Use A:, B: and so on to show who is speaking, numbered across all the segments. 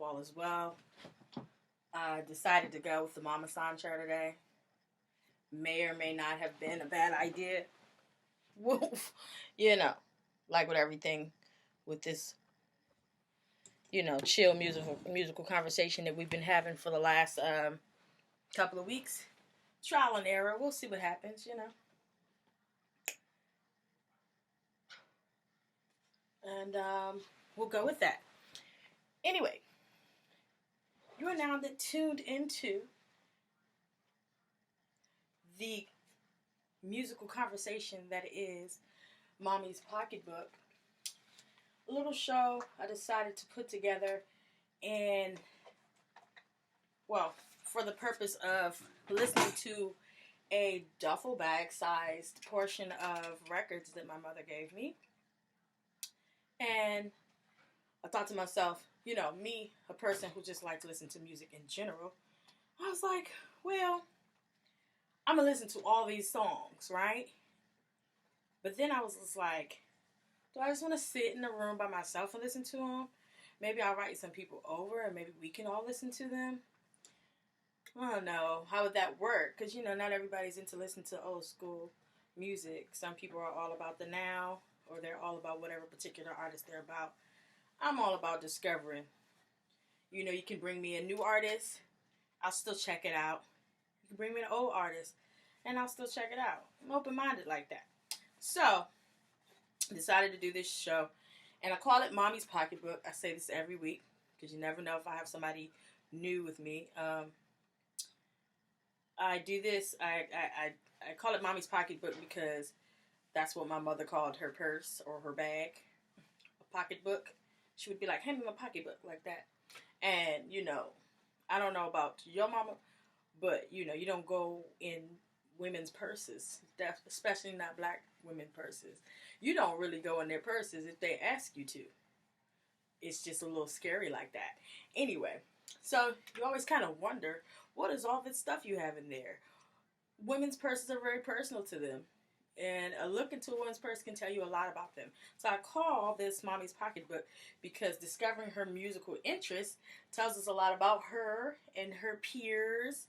A: all is well. I decided to go with the Mama San chair today. May or may not have been a bad idea. Woof. Like with everything with this, chill musical conversation that we've been having for the last couple of weeks. Trial and error. We'll see what happens. And we'll go with that. Anyway, you are now tuned into the musical conversation that is Mommy's Pocketbook. A little show I decided to put together and, for the purpose of listening to a duffel bag sized portion of records that my mother gave me. And I thought to myself, me, a person who just likes to listen to music in general, I was like, well, I'm going to listen to all these songs, right? But then I was just like, do I just want to sit in a room by myself and listen to them? Maybe I'll invite some people over and maybe we can all listen to them. I don't know. How would that work? Because, not everybody's into listening to old school music. Some people are all about the now, or they're all about whatever particular artist they're about. I'm all about discovering. You can bring me a new artist, I'll still check it out. You can bring me an old artist, and I'll still check it out. I'm open-minded like that. So, I decided to do this show, and I call it Mommy's Pocketbook. I say this every week, because you never know if I have somebody new with me. I do this, I call it Mommy's Pocketbook because that's what my mother called her purse or her bag, a pocketbook. She would be like, hand me my pocketbook, like that. And, I don't know about your mama, but, you don't go in women's purses, especially not black women purses. You don't really go in their purses if they ask you to. It's just a little scary like that. Anyway, so you always kind of wonder, what is all this stuff you have in there? Women's purses are very personal to them. And a look into a woman's purse can tell you a lot about them. So I call this Mommy's Pocketbook because discovering her musical interests tells us a lot about her and her peers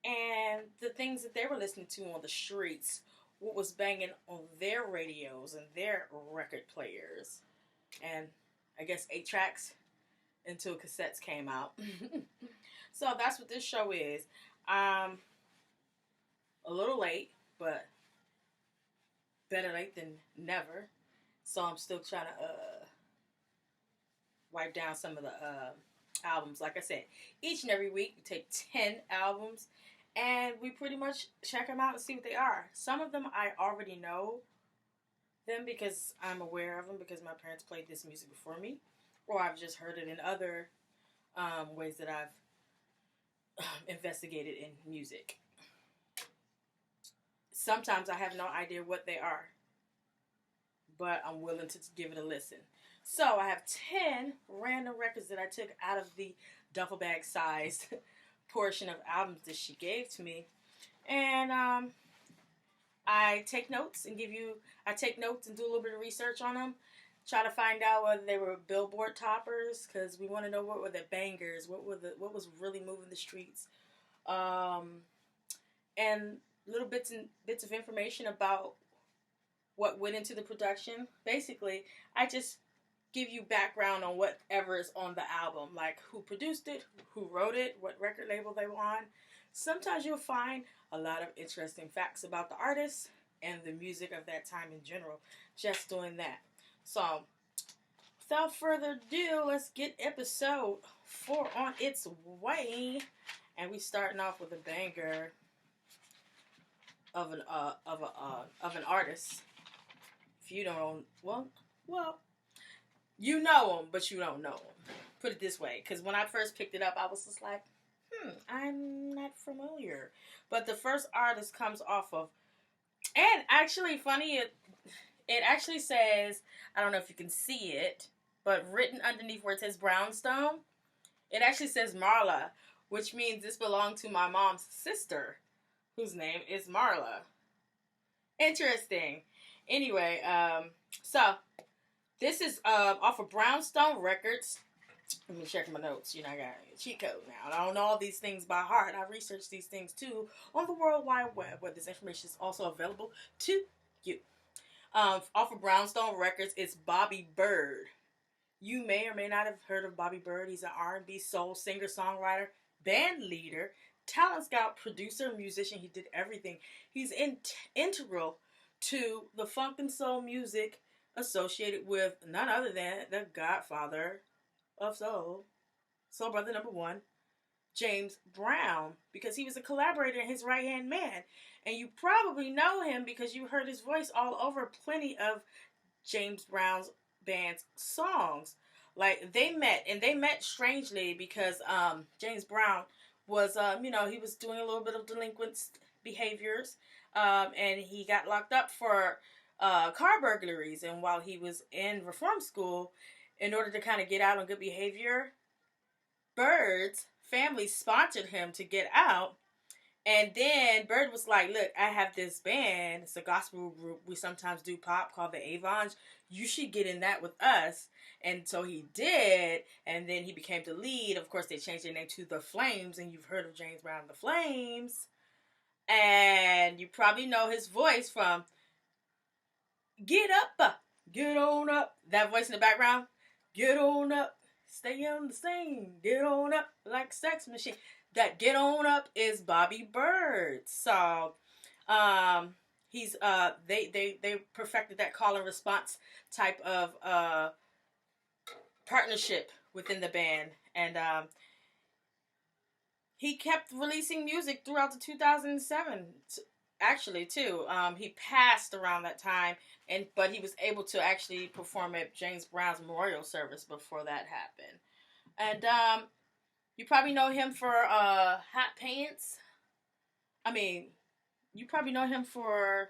A: and the things that they were listening to on the streets, what was banging on their radios and their record players. And I guess 8 tracks until cassettes came out. So that's what this show is. A little late, but better late than never. So I'm still trying to wipe down some of the albums. Like I said, each and every week we take 10 albums and we pretty much check them out and see what they are. Some of them I already know them because I'm aware of them because my parents played this music before me, or I've just heard it in other ways that I've investigated in music. Sometimes I have no idea what they are, but I'm willing to give it a listen. So I have 10 random records that I took out of the duffel bag sized portion of albums that she gave to me. And I take notes and do a little bit of research on them. Try to find out whether they were Billboard toppers, because we want to know what were the bangers, what was really moving the streets. And little bits of information about what went into the production. Basically, I just give you background on whatever is on the album, like who produced it, who wrote it, what record label they were on. Sometimes you'll find a lot of interesting facts about the artist and the music of that time in general, just doing that. So, without further ado, let's get episode 4 on its way. And we starting off with a banger of an artist. If you don't, well, you know him, but you don't know him. Put it this way, because when I first picked it up, I was just like, I'm not familiar. But the first artist comes off of, and actually, funny, it actually says, I don't know if you can see it, but written underneath where it says Brownstone, it actually says Marla, which means this belonged to my mom's sister, whose name is Marla. Interesting. Anyway, so this is off of Brownstone Records. Let me check my notes. You know, I got a cheat code now. I don't know all these things by heart. I researched these things too on the World Wide Web, where this information is also available to you. Off of Brownstone Records, it's Bobby Byrd. You may or may not have heard of Bobby Byrd. He's an R&B soul singer, songwriter, band leader, talent scout, producer, musician. He did everything. He's integral to the funk and soul music associated with none other than the godfather of soul brother number one, James Brown, because he was a collaborator and his right-hand man. And you probably know him because you heard his voice all over plenty of James Brown's band's songs. Like, they met strangely because James Brown was, he was doing a little bit of delinquent behaviors, and he got locked up for car burglaries. And while he was in reform school, in order to kind of get out on good behavior, Bird's family sponsored him to get out. And then Bird was like, look, I have this band. It's a gospel group. We sometimes do pop called the Avons. You should get in that with us. And so he did. And then he became the lead. Of course, they changed their name to The Flames. And you've heard of James Brown and The Flames. And you probably know his voice from Get Up, Get On Up. That voice in the background. Get on up. Stay on the same. Get on up like Sex Machine. That Get On Up is Bobby Byrd. So, he's they perfected that call and response type of partnership within the band, and he kept releasing music throughout the 2007. Actually, too, he passed around that time, but he was able to actually perform at James Brown's memorial service before that happened, and you probably know him for Hot Pants. I mean, you probably know him for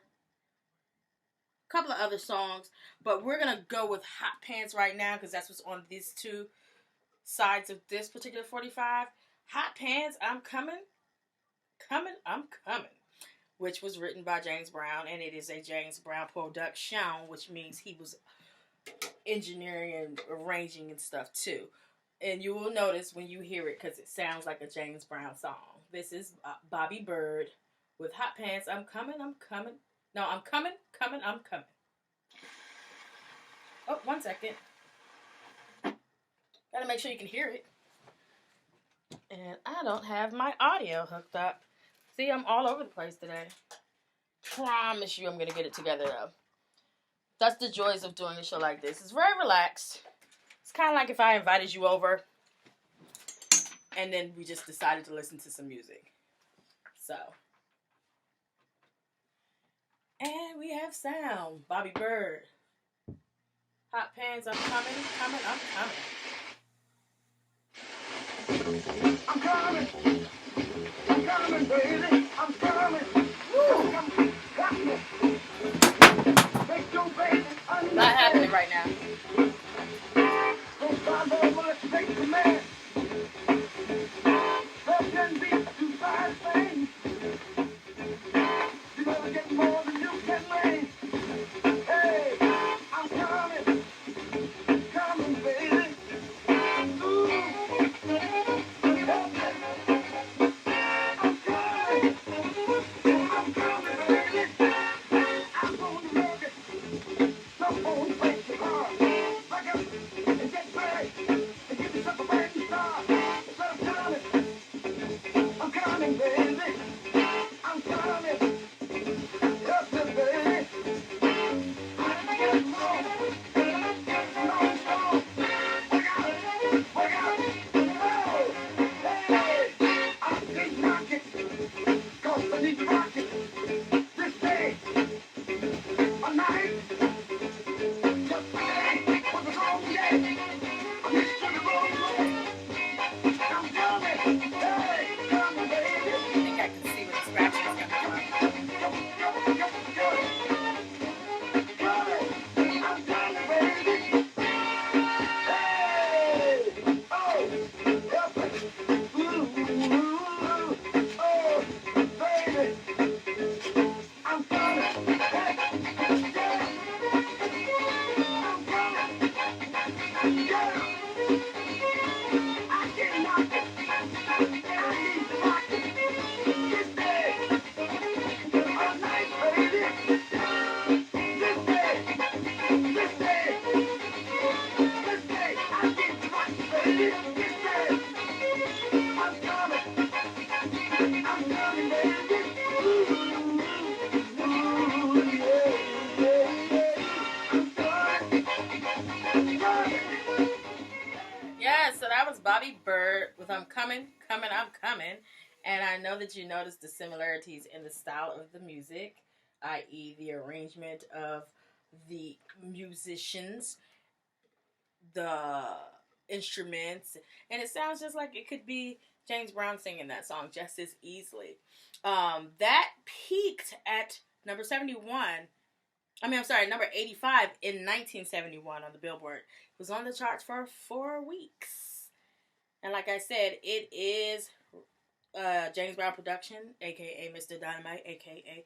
A: a couple of other songs, but we're going to go with Hot Pants right now because that's what's on these two sides of this particular 45. Hot Pants, I'm coming, I'm coming, which was written by James Brown, and it is a James Brown production, which means he was engineering and arranging and stuff too. And you will notice when you hear it because it sounds like a James Brown song. This is Bobby Byrd with Hot Pants. I'm coming, I'm coming. No, I'm coming, I'm coming. Oh, 1 second. Gotta make sure you can hear it. And I don't have my audio hooked up. See, I'm all over the place today. Promise you I'm gonna get it together though. That's the joys of doing a show like this. It's very relaxed. It's kind of like if I invited you over and then we just decided to listen to some music. So. And we have sound. Bobby Byrd. Hot Pants, I'm coming, I'm coming. I'm coming, baby. I'm coming. Woo. Not happening right now. Get back and give me something. Yeah, so that was Bobby Bird with I'm Coming, Coming, I'm Coming. And I know that you noticed the similarities in the style of the music, i.e., the arrangement of the musicians, the instruments, and it sounds just like it could be James Brown singing that song just as easily. That peaked at number 71. I'm sorry, number 85 in 1971 on the Billboard. It was on the charts for 4 weeks. And like I said, it is James Brown production, a.k.a. Mr. Dynamite, a.k.a.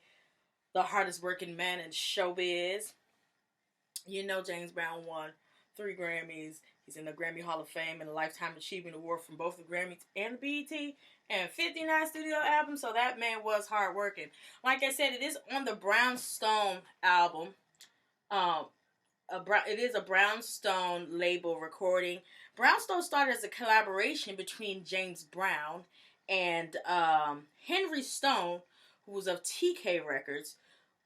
A: the hardest working man in showbiz. You know James Brown won 3 Grammys. He's in the Grammy Hall of Fame and a Lifetime Achievement Award from both the Grammys and the BET, and 59 studio albums, so that man was hard working. Like I said, it is on the Brownstone album. It is a Brownstone label recording. Brownstone started as a collaboration between James Brown and Henry Stone, who was of TK Records,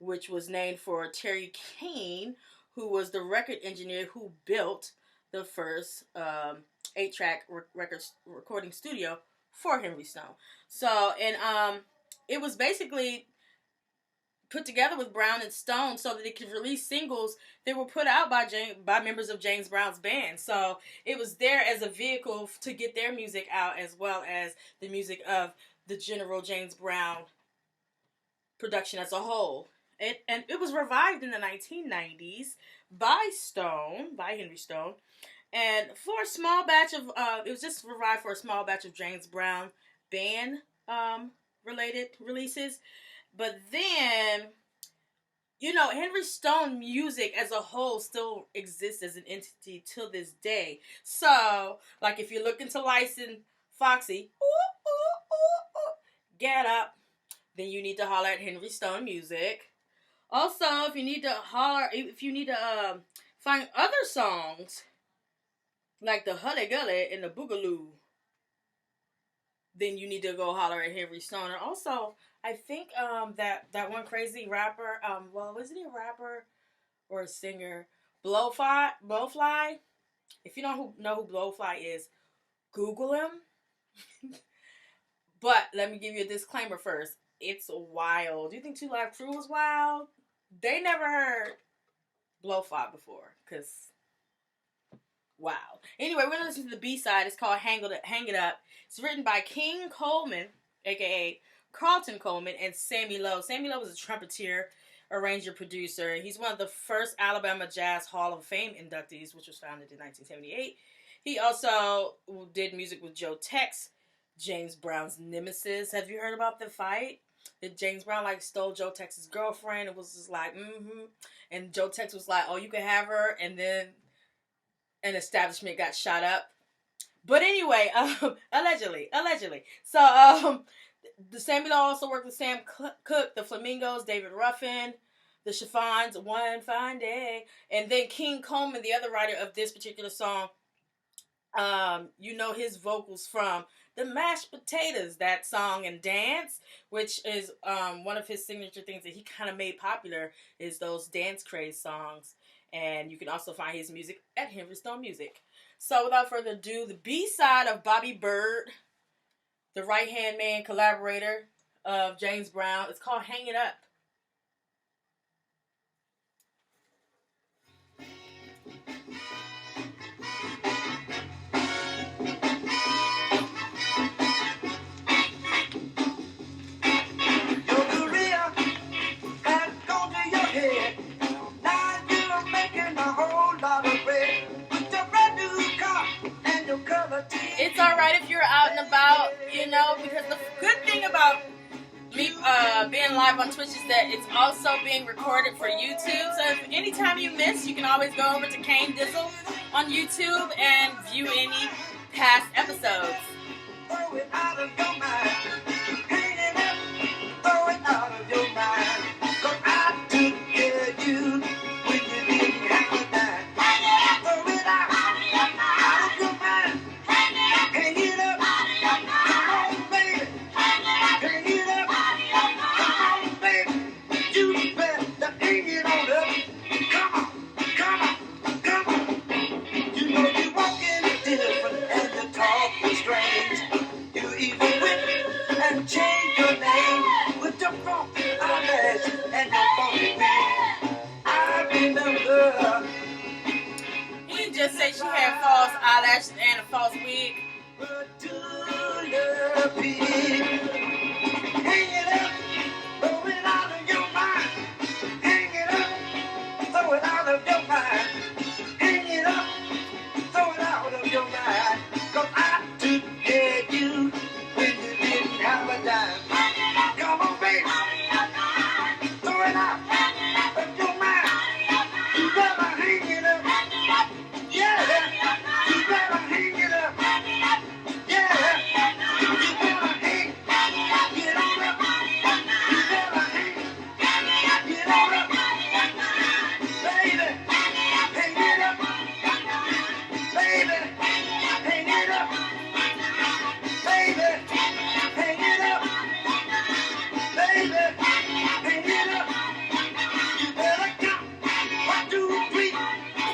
A: which was named for Terry Kane, who was the record engineer who built the first 8-track recording studio for Henry Stone. So, and it was basically put together with Brown and Stone so that it could release singles that were put out by members of James Brown's band. So it was there as a vehicle to get their music out, as well as the music of the general James Brown production as a whole. And it was revived in the 1990s by Henry Stone. And for a small batch of, it was just revived for a small batch of James Brown band related releases. But then, you know, Henry Stone music as a whole still exists as an entity till this day. So, like if you're looking to license Foxy, get up, then you need to holler at Henry Stone Music. Also, if you need to find other songs like the Hully Gully and the Boogaloo, then you need to go holler at Henry Stone. And also, I think that one crazy rapper, was he a rapper or a singer? Blowfly. If you don't know who Blowfly is, Google him. But let me give you a disclaimer first. It's wild. Do you think 2 Live Crew was wild? They never heard Blowfly before, because wow. Anyway, we're going to listen to the B-side. It's called Hang It Up. It's written by King Coleman, a.k.a. Carlton Coleman, and Sammy Lowe. Sammy Lowe was a trumpeter, arranger, producer. He's one of the first Alabama Jazz Hall of Fame inductees, which was founded in 1978. He also did music with Joe Tex, James Brown's nemesis. Have you heard about the fight? That James Brown stole Joe Tex's girlfriend. It was just like, and Joe Tex was like, oh, you can have her, and then an establishment got shot up. But anyway, allegedly. So, the Sammy Lowe also worked with Sam Cooke, the Flamingos, David Ruffin, the Chiffons, One Fine Day, and then King Coleman, the other writer of this particular song. You know his vocals from the Mashed Potatoes, that song and dance, which is one of his signature things that he kind of made popular, is those dance craze songs. And you can also find his music at Henry Stone Music. So without further ado, the B-side of Bobby Bird, the right-hand man collaborator of James Brown, it's called Hang It Up. It's alright if you're out and about, because the good thing about me being live on Twitch is that it's also being recorded for YouTube. So if anytime you miss, you can always go over to Kane Dizzle on YouTube and view any past episodes. Throw it out of your mind. Hang it up. Throw it out of your mind. 'Cause I took care of you when you didn't have a dime. Throw it out of your mind.
B: Hang it up, throw it out of your mind. Hang it up, throw it out of your mind. Hang it up, throw it out of your mind. 'Cause I took care of you when you didn't have a dime. Come on, baby, throw it out of your mind. You better hang it up. Yeah, you better hang it up. Yeah, you better hang it on up. You better hang it on up. Baby, hang it up. Baby, hang it up. Baby, hang it up. Baby, hang it up. You better count 1, 2, 3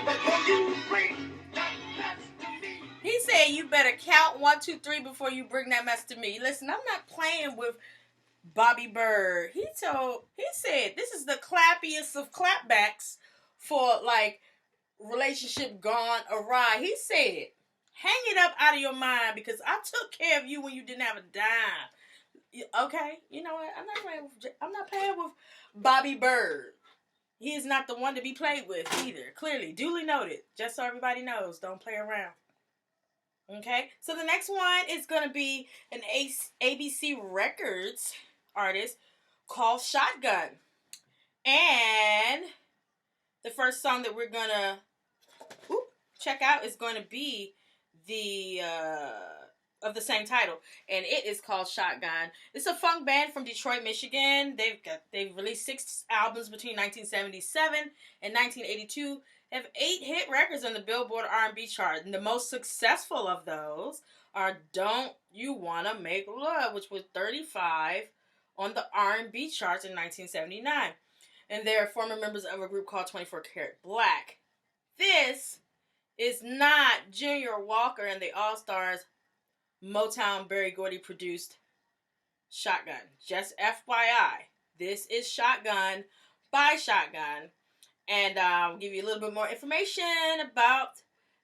B: before you bring that mess to me.
A: He said you better count 1, 2, 3 before you bring that mess to me. Listen, I'm not playing with Bobby Bird. He said this is the clappiest of clapbacks for like relationship gone awry. He said, hang it up out of your mind because I took care of you when you didn't have a dime. Okay, you know what? I'm not playing with Bobby Bird. He is not the one to be played with either. Clearly, duly noted. Just so everybody knows, don't play around. Okay, so the next one is going to be an ABC Records artist called Shotgun. And the first song that we're going to check out is going to be of the same title, and it is called Shotgun. It's a funk band from Detroit, Michigan. They've released 6 albums between 1977 and 1982. They have 8 hit records on the Billboard R&B chart, and the most successful of those are "Don't You Wanna Make Love," which was 35 on the R&B charts in 1979. And they're former members of a group called 24 Karat Black. This is not Junior Walker and the All-Stars Motown Berry Gordy produced Shotgun. Just FYI, this is Shotgun by Shotgun. And I'll give you a little bit more information about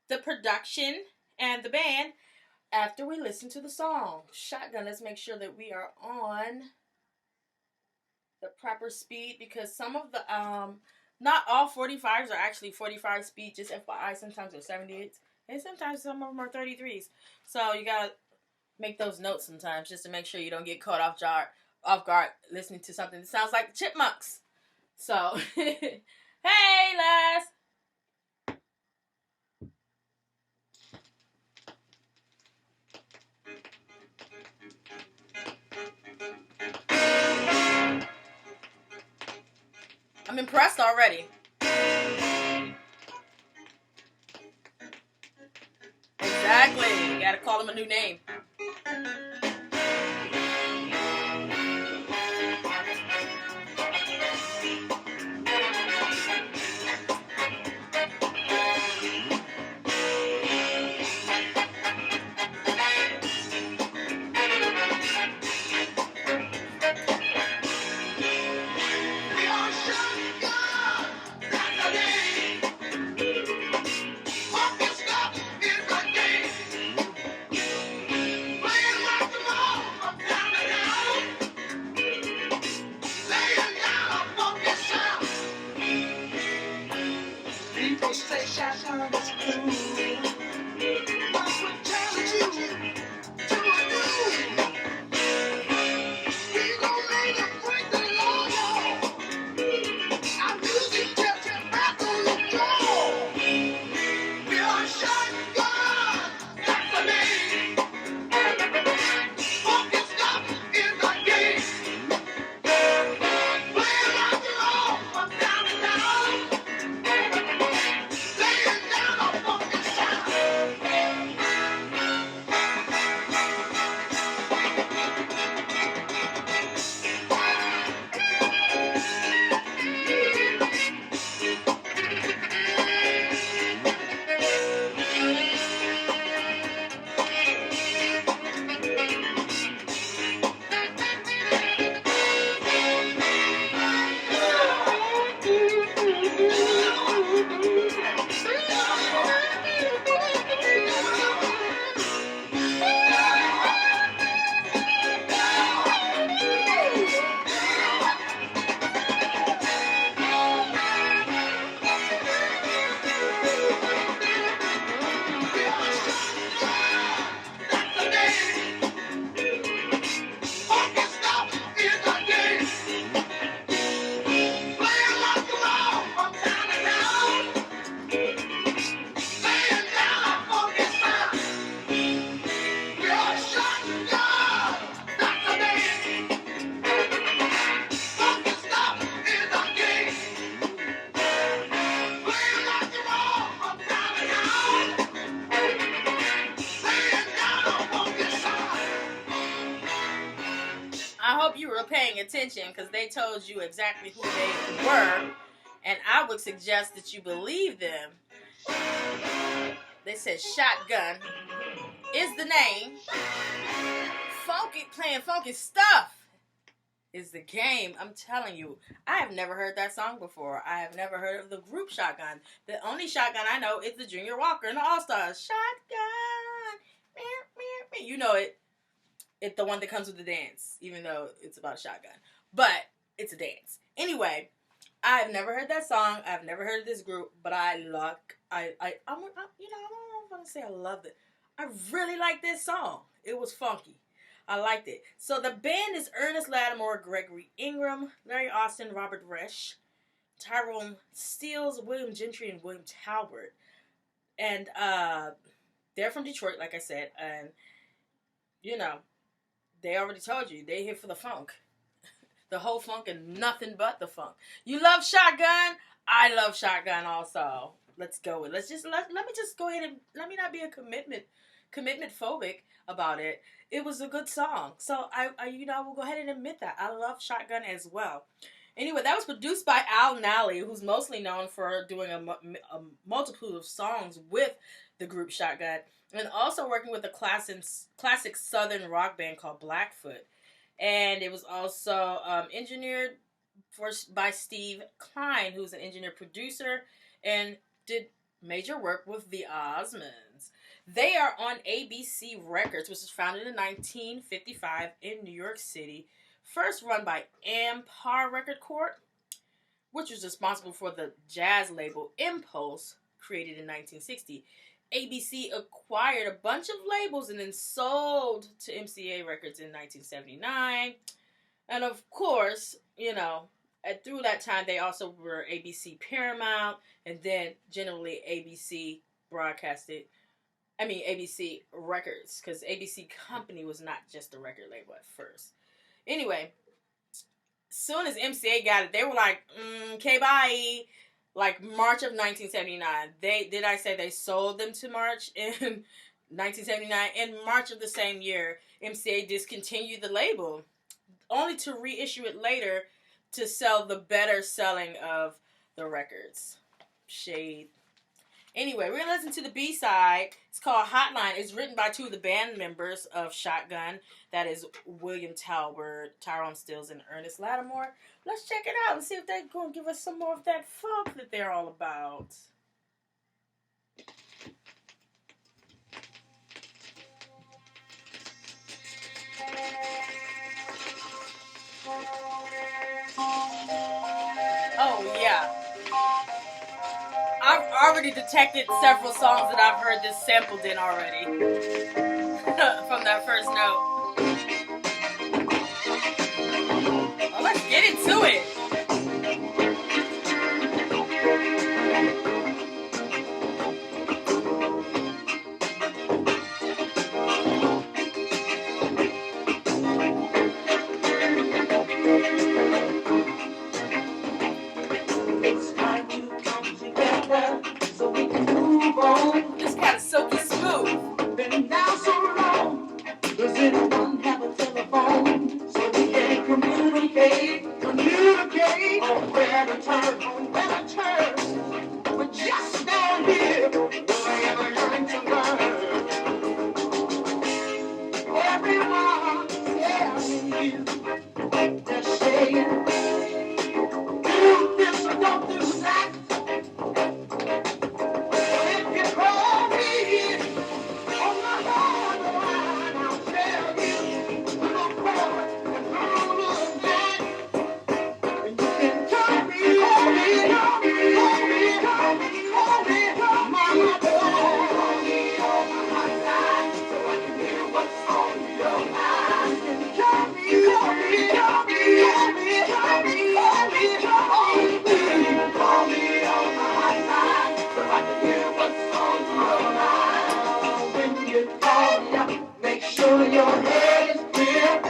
A: the production and the band after we listen to the song. Shotgun, let's make sure that we are on the proper speed because some of the, not all 45s are actually 45 speed, just FYI, sometimes they're 78s, and sometimes some of them are 33s. So you gotta make those notes sometimes just to make sure you don't get caught off guard listening to something that sounds like the Chipmunks. So, hey, Les! I'm impressed already. Exactly. You gotta call him a new name.
B: Playing my
A: hope you were paying attention because they told you exactly who they were. And I would suggest that you believe them. They said Shotgun is the name. Playing funky stuff is the game. I'm telling you, I have never heard that song before. I have never heard of the group Shotgun. The only Shotgun I know is the Junior Walker and the All-Stars. Shotgun. You know it. It's the one that comes with the dance, even though it's about shotgun. But it's a dance. Anyway, I've never heard that song. I've never heard of this group, but I don't want to say I loved it. I really like this song. It was funky. I liked it. So the band is Ernest Lattimore, Gregory Ingram, Larry Austin, Robert Resch, Tyrone Steele, William Gentry, and William Talbert. And they're from Detroit, like I said. And, you know, they already told you. They're here for the funk. The whole funk and nothing but the funk. You love Shotgun? I love Shotgun also. Let's go with it. Let me just go ahead and let me not be a commitment phobic about it. It was a good song. So I will go ahead and admit that. I love Shotgun as well. Anyway, that was produced by Al Nally, who's mostly known for doing a multitude of songs with the group Shotgun, and also working with a classic southern rock band called Blackfoot. And it was also engineered by Steve Klein, who's an engineer-producer, and did major work with the Osmonds. They are on ABC Records, which was founded in 1955 in New York City. First run by Empire Record Corp., which was responsible for the jazz label Impulse, created in 1960. ABC acquired a bunch of labels and then sold to MCA Records in 1979. And of course, through that time, they also were ABC Paramount, and then generally ABC ABC Records, because ABC Company was not just a record label at first. Anyway, soon as MCA got it, they were like, okay, bye. Like March of 1979. They sold them to March in 1979. In March of the same year, MCA discontinued the label, only to reissue it later to sell the better selling of the records. Shade. Anyway, we're going to listen to the B-side. It's called Hotline. It's written by two of the band members of Shotgun. That is William Talbert, Tyrone Steele, and Ernest Lattimore. Let's check it out and see if they're going to give us some more of that funk that they're all about. Oh, yeah. I've already detected several songs that I've heard this sampled in already. From that first note. Well, let's get into it. This kind of silky smooth.
B: Been down so long. Does anyone have a telephone so we can communicate on where to turn, But just down here, we're learning to learn. Everyone telling you, they're saying, do this or don't do that. Make sure your head is clear.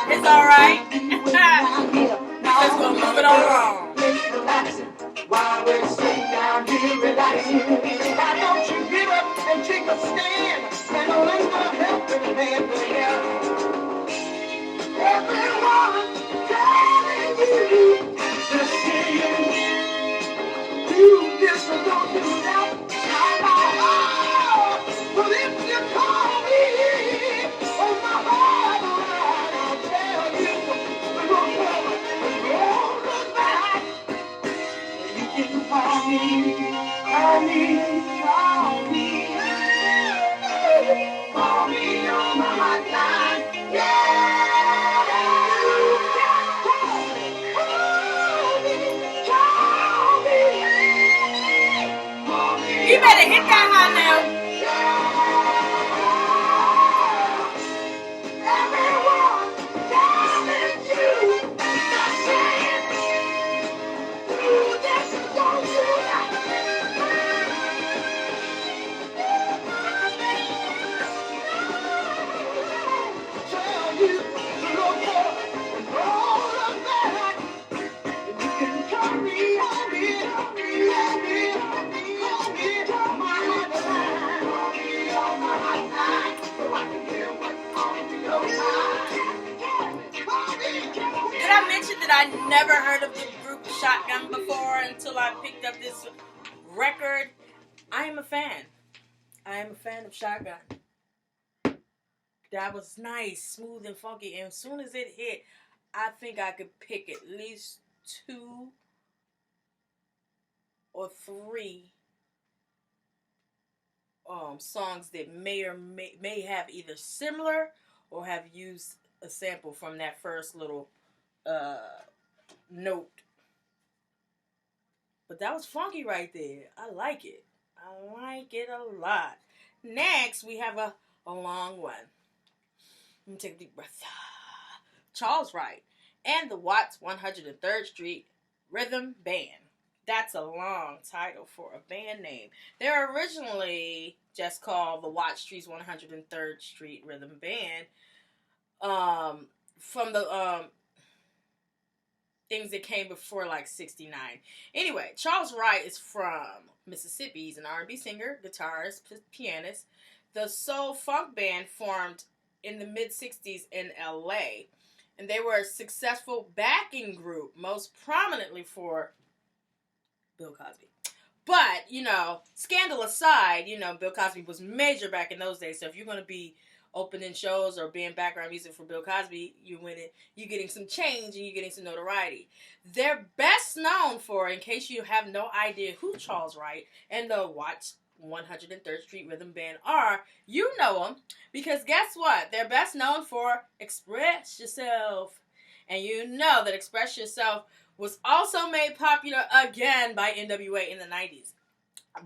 A: It's alright. Let's go move it on.
B: While we're sitting down here relaxing, why don't you get up and take understand that only the helping hand will help. Everyone telling you the same. Do this or don't do that. But if you call me on my heart, I'll tell you to look forward and don't look back. You can call me, call me, call me. Call me on my hotline. Yeah, you can call me, call me, call me.
A: You better hit that high now.
B: Everyone telling you the same. Do this and don't do that. Tell you to look for all of that. You can call me, call me, call me, call me, call my hotline. Call me on my hotline so I can hear what's on your mind. Call me.
A: Did I mention that I never heard of the group Shotgun before until I picked up this record? I am a fan. I am a fan of Shotgun. That was nice, smooth, and funky. And as soon as it hit, I think I could pick at least 2 or 3 songs that may have either similar or have used a sample from that first little note. But that was funky right there. I like it. I like it a lot. Next, we have a long one. Let me take a deep breath. Charles Wright and the Watts 103rd Street Rhythm Band. That's a long title for a band name. They're originally just called the Watt Street's 103rd Street Rhythm Band. From the things that came before like 69. Anyway, Charles Wright is from Mississippi. He's an R&B singer, guitarist, pianist. The soul funk band formed in the mid-60s in LA. And they were a successful backing group, most prominently for Bill Cosby. But, scandal aside, Bill Cosby was major back in those days. So if you're going to be opening shows or being background music for Bill Cosby, you're getting some change and you're getting some notoriety. They're best known for, in case you have no idea who Charles Wright and the Watts 103rd Street Rhythm Band are, you know them, because guess what? They're best known for Express Yourself. And you know that Express Yourself was also made popular again by NWA in the 90s.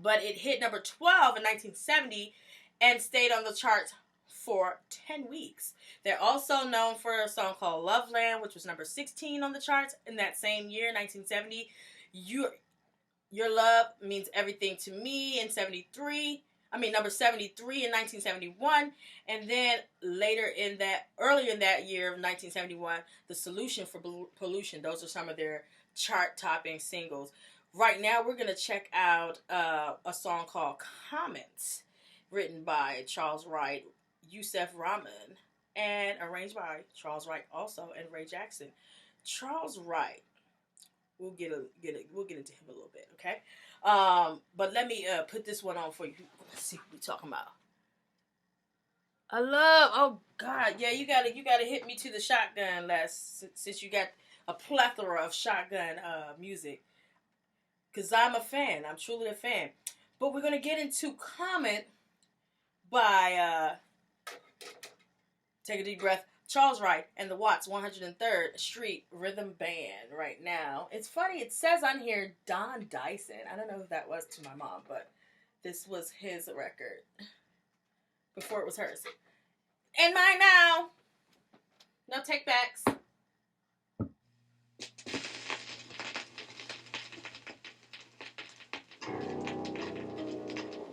A: But it hit number 12 in 1970 and stayed on the charts for 10 weeks. They're also known for a song called Loveland, which was number 16 on the charts in that same year, 1970. Your Love Means Everything to Me in number 73 in 1971. And then earlier in that year of 1971, The Solution for Pollution. Those are some of their chart-topping singles. Right now, we're going to check out a song called Comments, written by Charles Wright, Yusef Rahman, and arranged by Charles Wright also and Ray Jackson. Charles Wright. We'll get into him a little bit, okay? But let me put this one on for you. Let's see what we're talking about. Oh God, yeah, you gotta hit me to the Shotgun since you got a plethora of Shotgun music. Cause I'm a fan. I'm truly a fan. But we're gonna get into Comment by take a deep breath. Charles Wright and the Watts 103rd Street Rhythm Band right now. It's funny, it says on here Don Dyson. I don't know who that was to my mom, but this was his record before it was hers. And mine now. No take backs.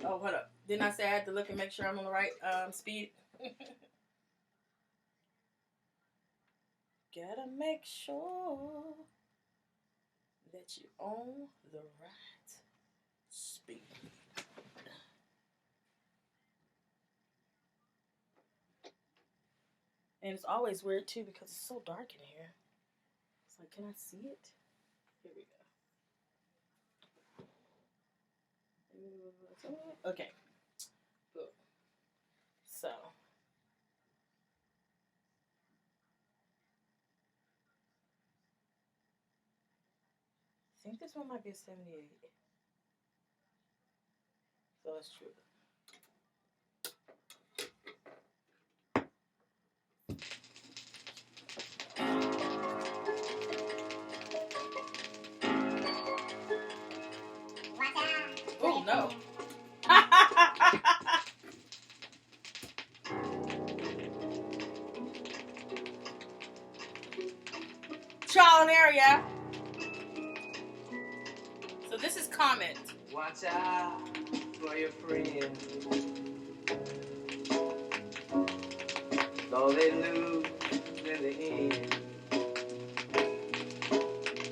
A: Oh, hold up. Didn't I say I had to look and make sure I'm on the right speed? Gotta make sure that you own the right speed. And it's always weird, too, because it's so dark in here. It's like, can I see it? Here we go. Okay. Boom. So. I think this one might be a 78. So that's true. Oh, no. Trial and error, yeah. So this is comment.
B: Watch out for your friends, though they lose in the end.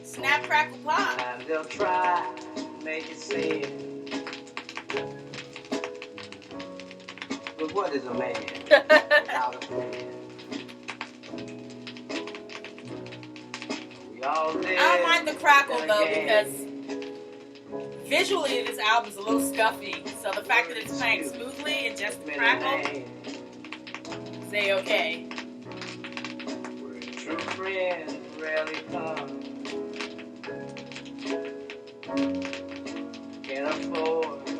A: Snap, crackle, pop.
B: And they'll try to make it sin. But what is a man without a friend? We all live.
A: I don't mind the crackle though
B: again.
A: because visually this album's a little scuffy. So the fact that it's playing smoothly and just the crackle, say okay.
B: Where true friends rarely come. Can't afford to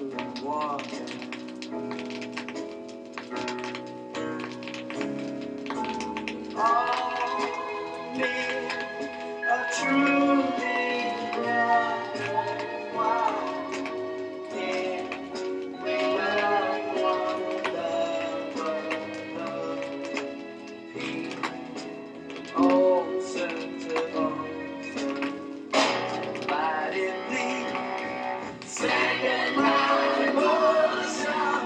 B: lose one. All men are truly worthwhile. Can we love one another? Peace, ocean to ocean, let it be. Second my emotion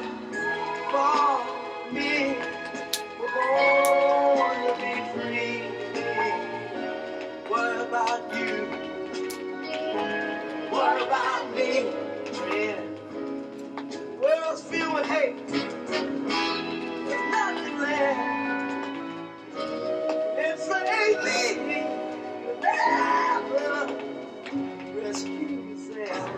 B: for me. We're born to be free. What about you? What about me? Friend? World's filled with hate. There's nothing left. It's lately you never rescue yourself.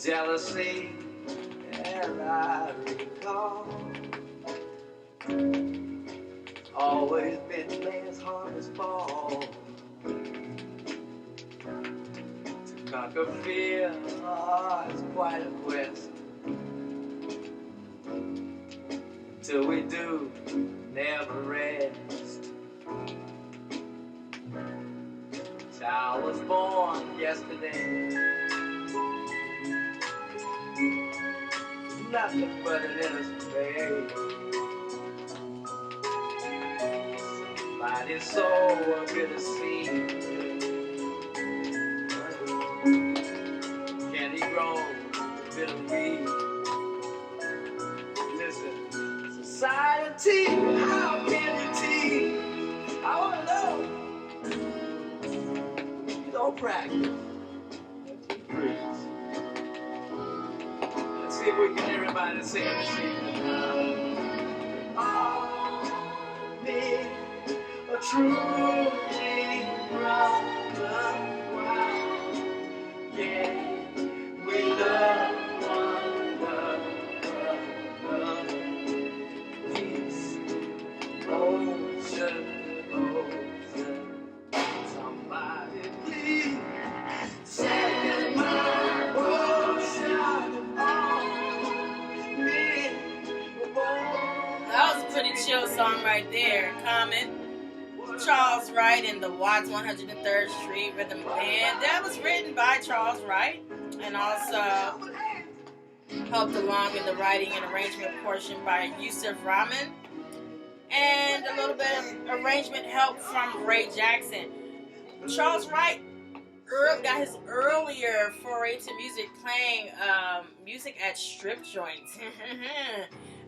B: Jealousy, as I recall, always been man's hardest fall. To conquer fear is quite a quest. Till we do, never rest. Child was born yesterday. Nothing but an innocent babe. Somebody's soul a bitter seed. Can he grow a bitter weed? Listen, society, how can you tease? I wanna know. You don't practice. You preach. See if we can get everybody sing this evening. All men are truly brother. Yeah, we love one another. Peace, ocean, ocean. Somebody please second my ocean.
A: That was a pretty chill song right there. Comment. Charles Wright and the Watts 103rd Street Rhythm Band. That was written by Charles Wright and also helped along in the writing and arrangement portion by Yusuf Rahman. And a little bit of arrangement help from Ray Jackson. Charles Wright got his earlier foray to music playing music at strip joints.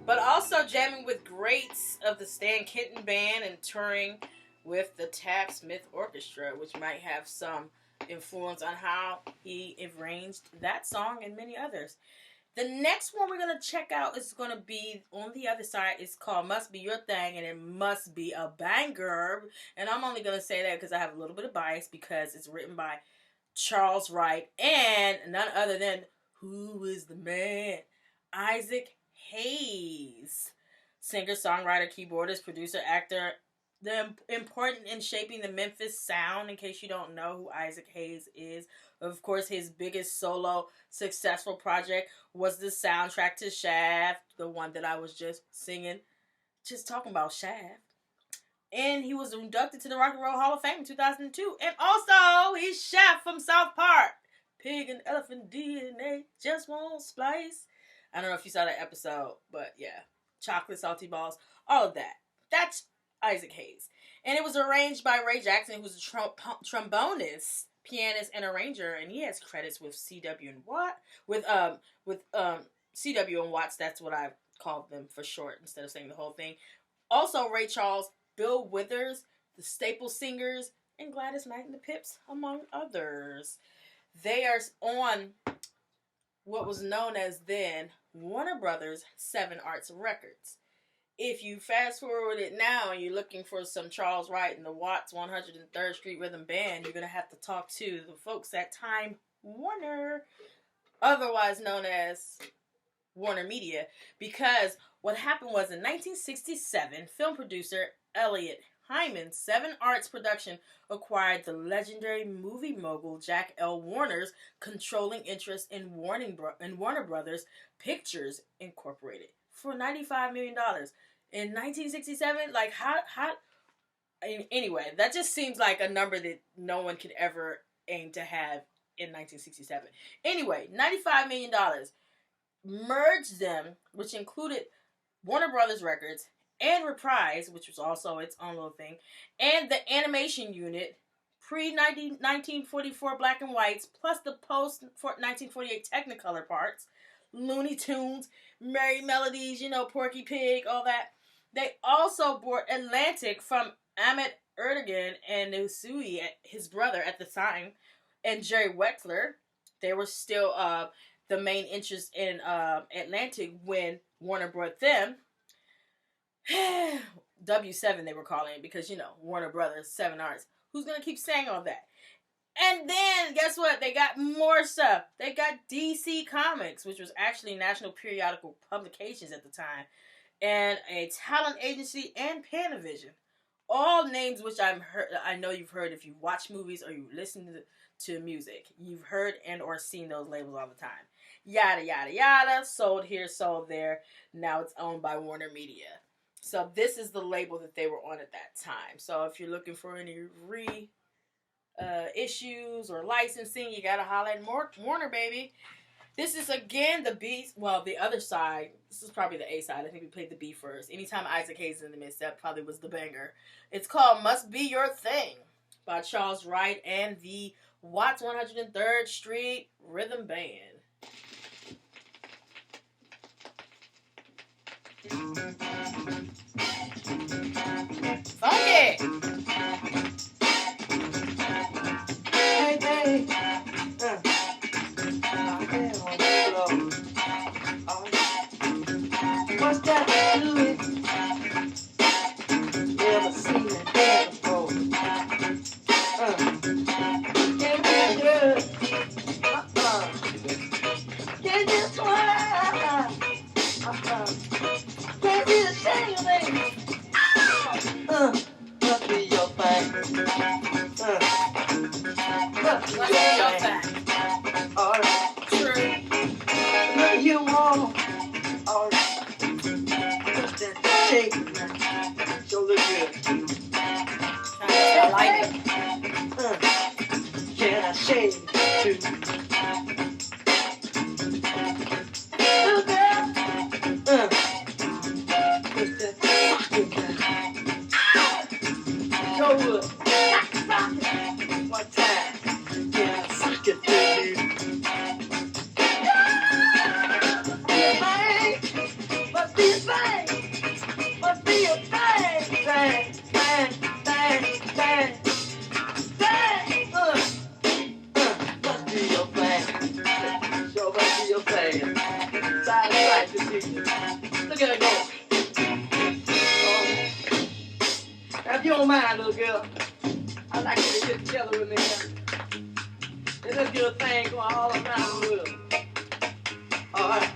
A: But also jamming with greats of the Stan Kenton Band and touring with the Tab Smith Orchestra, which might have some influence on how he arranged that song and many others. The next one we're going to check out is going to be on the other side. It's called Must Be Your Thing, and it must be a banger. And I'm only going to say that because I have a little bit of bias because it's written by Charles Wright and none other than, who is the man? Isaac Hayes. Singer, songwriter, keyboardist, producer, actor. The important in shaping the Memphis sound, in case you don't know who Isaac Hayes is. Of course, his biggest solo successful project was the soundtrack to Shaft, the one that I was just singing, just talking about Shaft. And he was inducted to the Rock and Roll Hall of Fame in 2002. And also, he's Shaft from South Park. Pig and elephant DNA just won't splice. I don't know if you saw that episode, but yeah. Chocolate, salty balls, all of that. That's Isaac Hayes. And it was arranged by Ray Jackson, who's a trombonist, pianist, and arranger, and he has credits with CW and Watt. With CW and Watts, that's what I called them for short instead of saying the whole thing. Also Ray Charles, Bill Withers, the Staple Singers, and Gladys Knight and the Pips, among others. They are on what was known as then Warner Brothers 7 Arts Records. If you fast forward it now and you're looking for some Charles Wright and the Watts 103rd Street Rhythm Band, you're going to have to talk to the folks at Time Warner, otherwise known as Warner Media, because what happened was in 1967, film producer Elliot Hyman's 7 Arts production acquired the legendary movie mogul Jack L. Warner's controlling interest in Warner Brothers Pictures Incorporated for $95 million. In 1967, like, how, anyway, that just seems like a number that no one could ever aim to have in 1967. Anyway, $95 million merged them, which included Warner Brothers Records and Reprise, which was also its own little thing, and the animation unit, pre-1944 black and whites, plus the post-1948 Technicolor parts, Looney Tunes, Merry Melodies, Porky Pig, all that. They also bought Atlantic from Ahmet Ertegun and Nusui, his brother at the time, and Jerry Wexler. They were still the main interest in Atlantic when Warner brought them. W7 they were calling it because, Warner Brothers, 7 Arts. Who's going to keep saying all that? And then, guess what? They got more stuff. They got DC Comics, which was actually National Periodical Publications at the time, and a talent agency, and Panavision. All names which I know you've heard if you watch movies or you listen to music. You've heard and or seen those labels all the time. Yada, yada, yada. Sold here, sold there. Now it's owned by Warner Media. So this is the label that they were on at that time. So if you're looking for any issues or licensing, you gotta holler at Warner, baby. This is again the B. Well, the other side. This is probably the A side. I think we played the B first. Anytime Isaac Hayes is in the midst, that probably was the banger. It's called "Must Be Your Thing" by Charles Wright and the Watts 103rd Street Rhythm Band. Funky!
B: Hey, hey. What's that to it? Never seen it there before. Can't get good. Can't get swag. Can't be the same thing. Must be your thing. Must be your thing. Alright.
A: True.
B: What you want? Alright. Put that shake now. So look good.
A: I like it.
B: Can I shake too? Look up. Put that shake now. Go look. One time. Can I suck it to you? Must be a thing. Must be a thing. Thing. if you don't mind, little girl, I'd like you to get together with me here. And let's get a thing going all around the world. All right.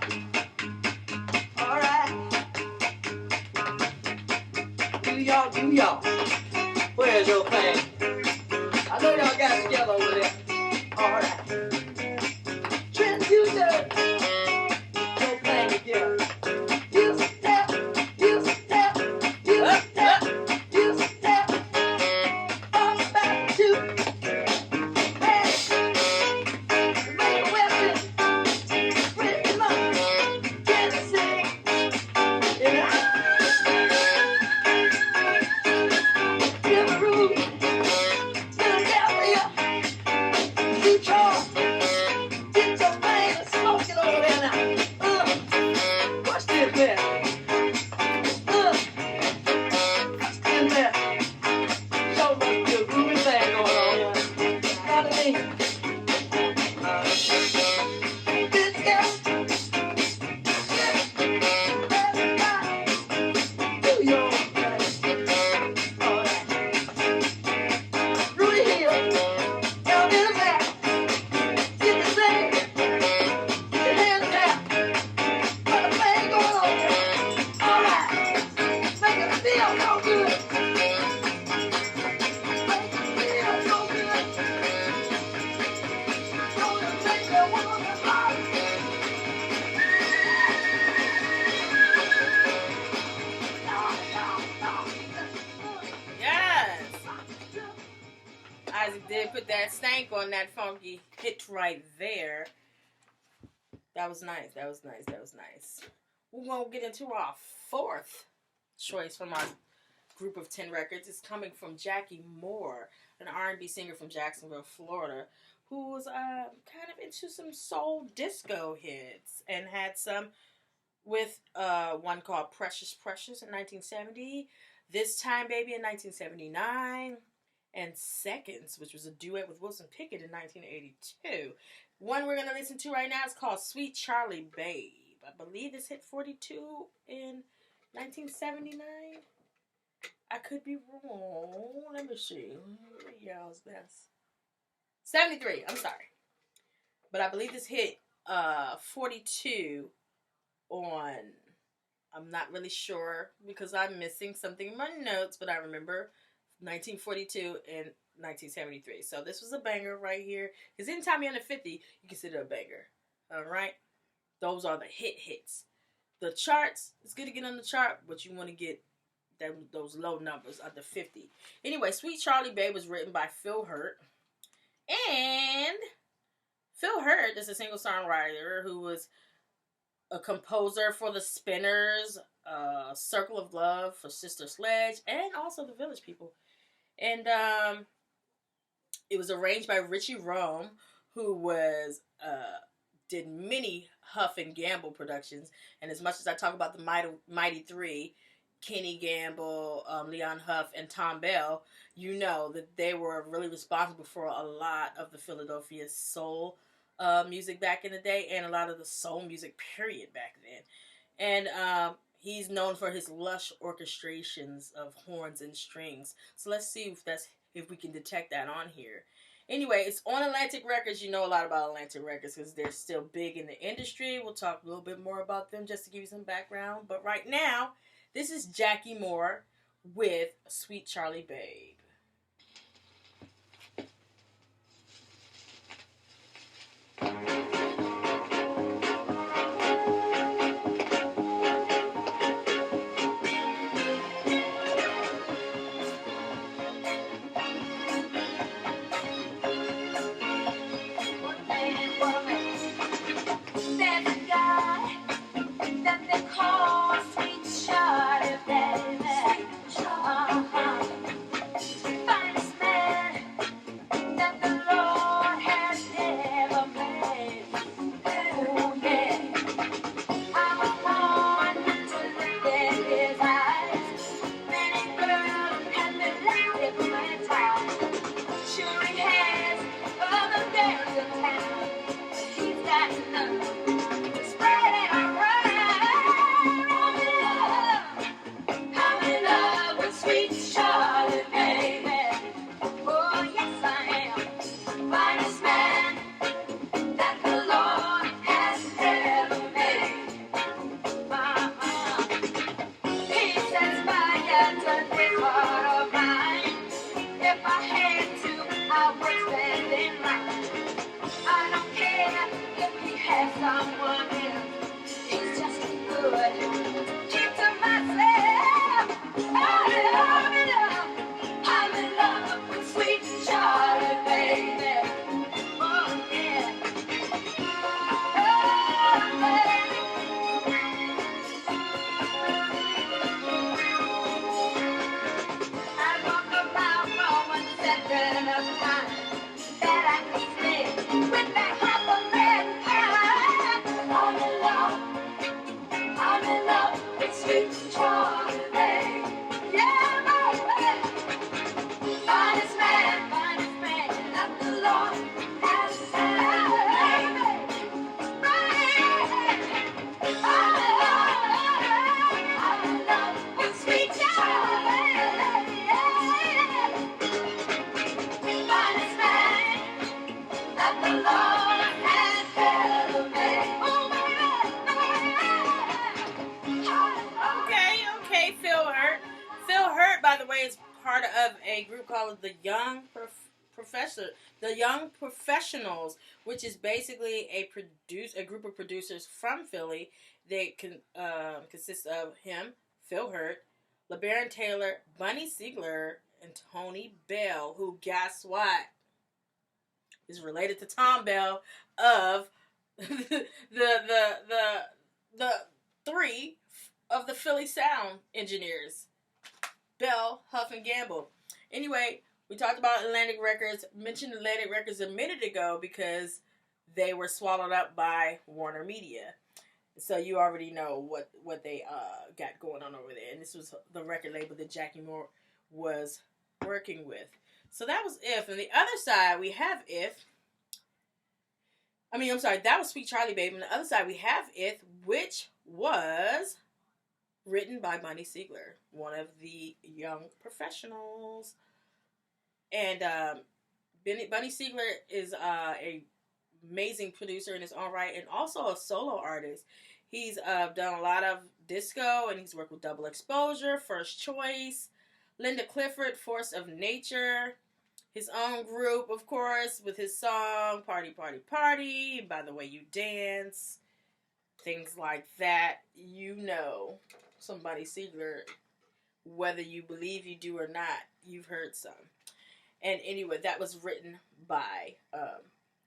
B: All right. Do y'all. Where's your thing? I know y'all got it together over there. All right. Transducer. Your thing together. You step. Up back to.
A: Did put that stank on that funky hit right there. That was nice. We're going to get into our fourth choice from our group of 10 records. It's coming from Jackie Moore, an R&B singer from Jacksonville, Florida, who was kind of into some soul disco hits and had some with one called Precious Precious in 1970, This Time Baby in 1979, and Seconds, which was a duet with Wilson Pickett in 1982. One we're going to listen to right now is called Sweet Charlie Babe. I believe this hit 42 in 1979. I could be wrong. Let me see. Y'all's best. 73, I'm sorry. But I believe this hit 42 on, I'm not really sure because I'm missing something in my notes, but I remember 1942 and 1973. So this was a banger right here. Because anytime you're under 50, you consider a banger. Alright? Those are the hits. The charts, it's good to get on the chart, but you want to get those low numbers under 50. Anyway, Sweet Charlie Babe was written by Phil Hurt. And Phil Hurt is a singer-songwriter who was a composer for the Spinners, Circle of Love for Sister Sledge, and also the Village People. And it was arranged by Richie Rome, who was did many Huff and Gamble productions. And as much as I talk about the Mighty Three, Kenny Gamble, Leon Huff, and Tom Bell, you know that they were really responsible for a lot of the Philadelphia soul music back in the day, and a lot of the soul music period back then. And he's known for his lush orchestrations of horns and strings. So let's see if we can detect that on here. Anyway, it's on Atlantic Records. You know a lot about Atlantic Records because they're still big in the industry. We'll talk a little bit more about them just to give you some background. But right now, this is Jackie Moore with Sweet Charlie Babe.
C: Sweet
B: someone else is just too good. Keep to myself. I'm in love with sweet Charlie, baby. Oh, yeah. Oh, baby. I walk around for 1 second of time that I can spend with that Huckleberry pie. I'm in love with sweet Charlie, baby. Yeah, baby. Finest man that the Lord has sent, baby. I'm in love with sweet Charlie. Finest man that the Lord has ever made. Oh,
A: Okay, Phil Hurt. Phil Hurt, by the way, is part of a group called the Young Professionals, which is basically a group of producers from Philly. They consist of him, Phil Hurt, LeBaron Taylor, Bunny Siegler, and Tony Bell, who, guess what, is related to Tom Bell of the three of the Philly sound engineers, Bell, Huff, and Gamble. Anyway, we talked about Atlantic Records, mentioned Atlantic Records a minute ago because they were swallowed up by Warner Media. So you already know what they got going on over there. And this was the record label that Jackie Moore was working with. So that was If. On the other side, we have If. That was Sweet Charlie Baby. On the other side, we have If, which was written by Bunny Siegler, one of the Young Professionals. And Bunny Siegler is a amazing producer in his own right and also a solo artist. He's done a lot of disco, and he's worked with Double Exposure, First Choice, Linda Clifford, Force of Nature, his own group, of course, with his song Party, Party, Party, By the Way You Dance, things like that. You know some Bunny Siegler, whether you believe you do or not, you've heard some. And anyway, that was written by,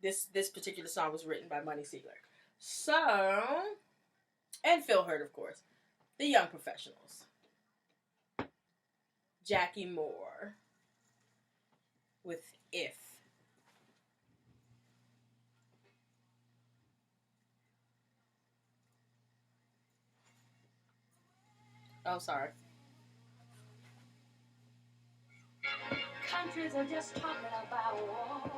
A: this particular song was written by Bunny Siegler. So, and Phil Hurt, of course. The Young Professionals. Jackie Moore with If. Oh, sorry.
B: countries are just talking about war.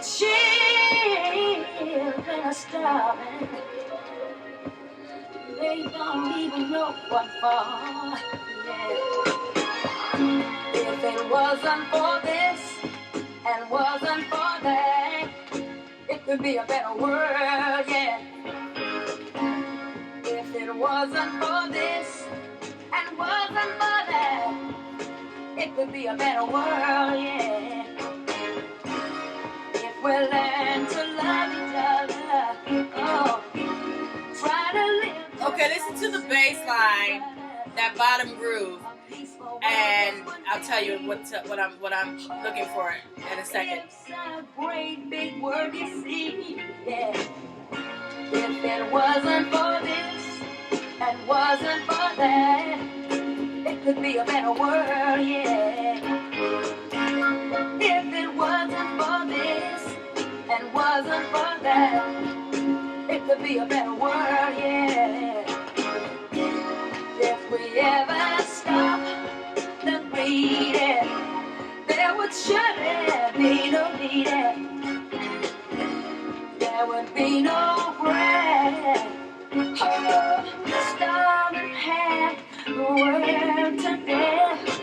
B: Children are starving. They don't even know what for. Yeah. If it wasn't for this and wasn't for that, it could be a better world, yeah. If it wasn't for this and wasn't for that, it could be a better world, yeah. If we learn to love each other, oh, try to live.
A: Okay, listen to the bass line, that bottom groove, and I'll tell you what I'm looking for in a second.
B: It's a great big word, you see, yeah. If it wasn't for this and wasn't for that, it could be a better world, yeah. If it wasn't for this and wasn't for that, it could be a better world, yeah. If we ever stop the greeting, there would surely be no needing. There would be no bread. Oh, starving had the world to death.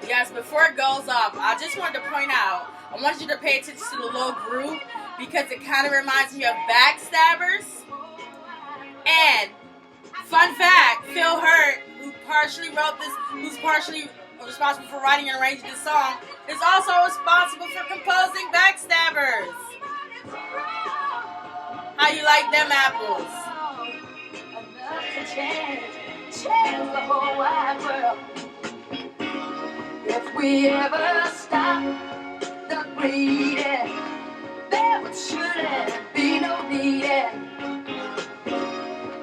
A: Yes, before it goes off, I just wanted to point out, I want you to pay attention to the little groove because it kind of reminds me of Backstabbers. And fun fact, Phil Hurt, who partially wrote this, who's partially responsible for writing and arranging this song, is also responsible for composing Backstabbers. How you like them apples?
B: Enough to change the whole wide world. If we ever stop the bleeding, there would surely be no needing.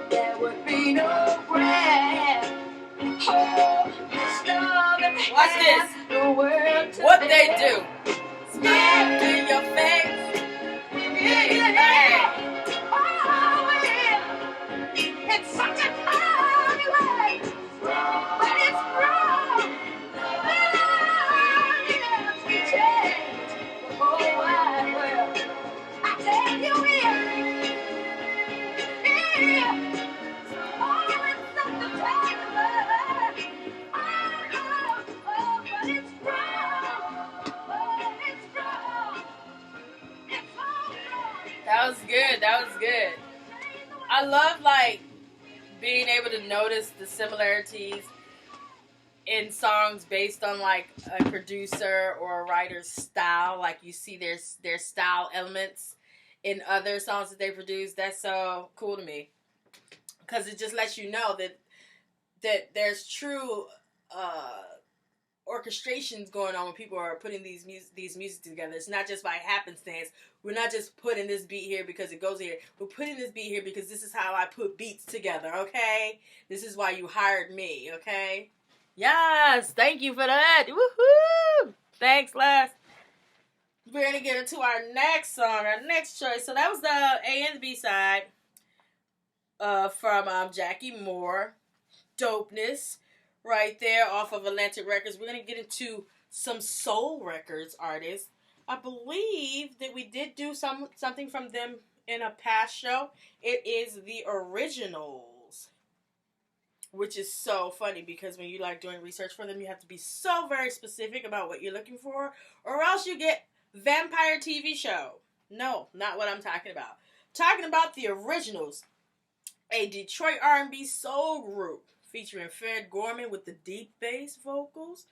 B: There would be no breath. Oh, starving.
A: Watch this.
B: The world to
A: What they
B: bear.
A: do? Spit in your face.
B: Yeah. Oh, yeah. It's such a funny way, but it's wrong. Oh, yes, we change the whole wide world. I tell you, yeah. Oh, it's such a terrible. Oh, but it's wrong. Oh, it's wrong. It's all wrong.
A: That was good. That was good. I love like being able to notice the similarities in songs based on like a producer or a writer's style. Like you see their style elements in other songs that they produce. That's so cool to me because it just lets you know that there's true orchestrations going on when people are putting these music together. It's not just by happenstance. We're not just putting this beat here because it goes here. We're putting this beat here because this is how I put beats together, okay? This is why you hired me, okay? Yes, thank you for that. Woohoo! Thanks, Les. We're going to get into our next song, our next choice. So that was the A and the B side from Jackie Moore, Dopeness. Right there off of Atlantic Records. We're going to get into some Soul Records artists. I believe that we did do something from them in a past show. It is the Originals, which is so funny because when you like doing research for them, you have to be so very specific about what you're looking for, or else you get Vampire TV show. No, not what I'm talking about. Talking about the Originals, a Detroit R&B soul group featuring Fred Gorman with the deep bass vocals,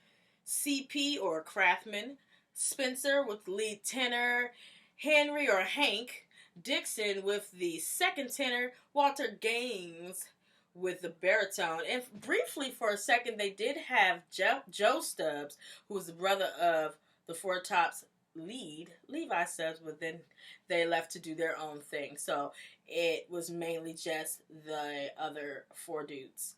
A: CP or Craftman, Spencer with the lead tenor, Henry or Hank Dixon with the second tenor, Walter Gaines with the baritone. And briefly for a second, they did have Joe Stubbs, who was the brother of the Four Tops lead, Levi Stubbs, but then they left to do their own thing. So it was mainly just the other four dudes.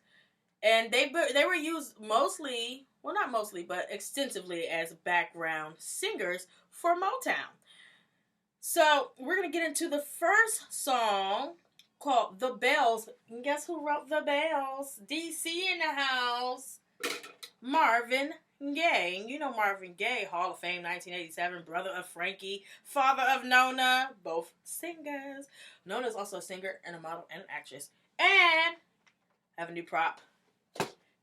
A: And they were used mostly, well not mostly, but extensively as background singers for Motown. So we're going to get into the first song called The Bells. And guess who wrote The Bells? DC in the house. Marvin Gaye. And you know Marvin Gaye, Hall of Fame 1987, brother of Frankie, father of Nona, both singers. Nona's also a singer and a model and an actress. And I have a new prop.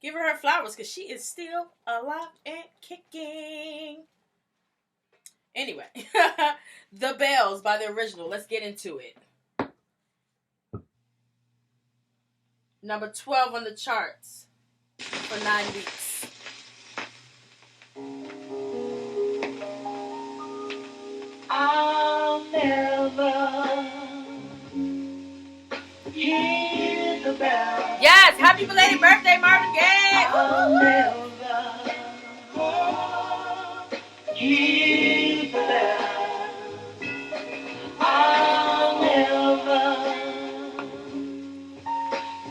A: Give her flowers because she is still alive and kicking. Anyway, The Bells by the Original. Let's get into it. Number 12 on the charts for 9 weeks.
B: I'll never hear the bell.
A: Yes, happy belated birthday, Marvin Gaye.
B: I'll never hear the bell. I'll never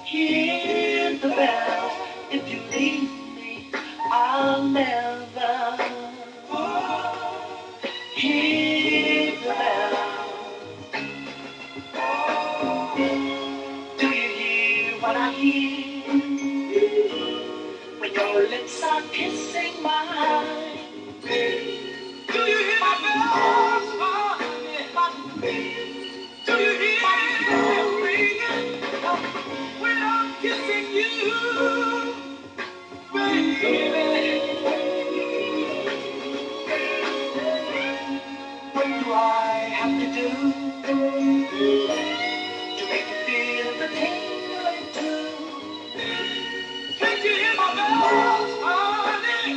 B: hear the bell. If you leave me, I'll never hear the bell. Do you hear what I hear? When your lips are kissing mine. Do you hear my bells? Do you hear them ringing? When I'm kissing you, baby. What do I have to do to make you feel the tingling too? Can't you hear my bells, honey?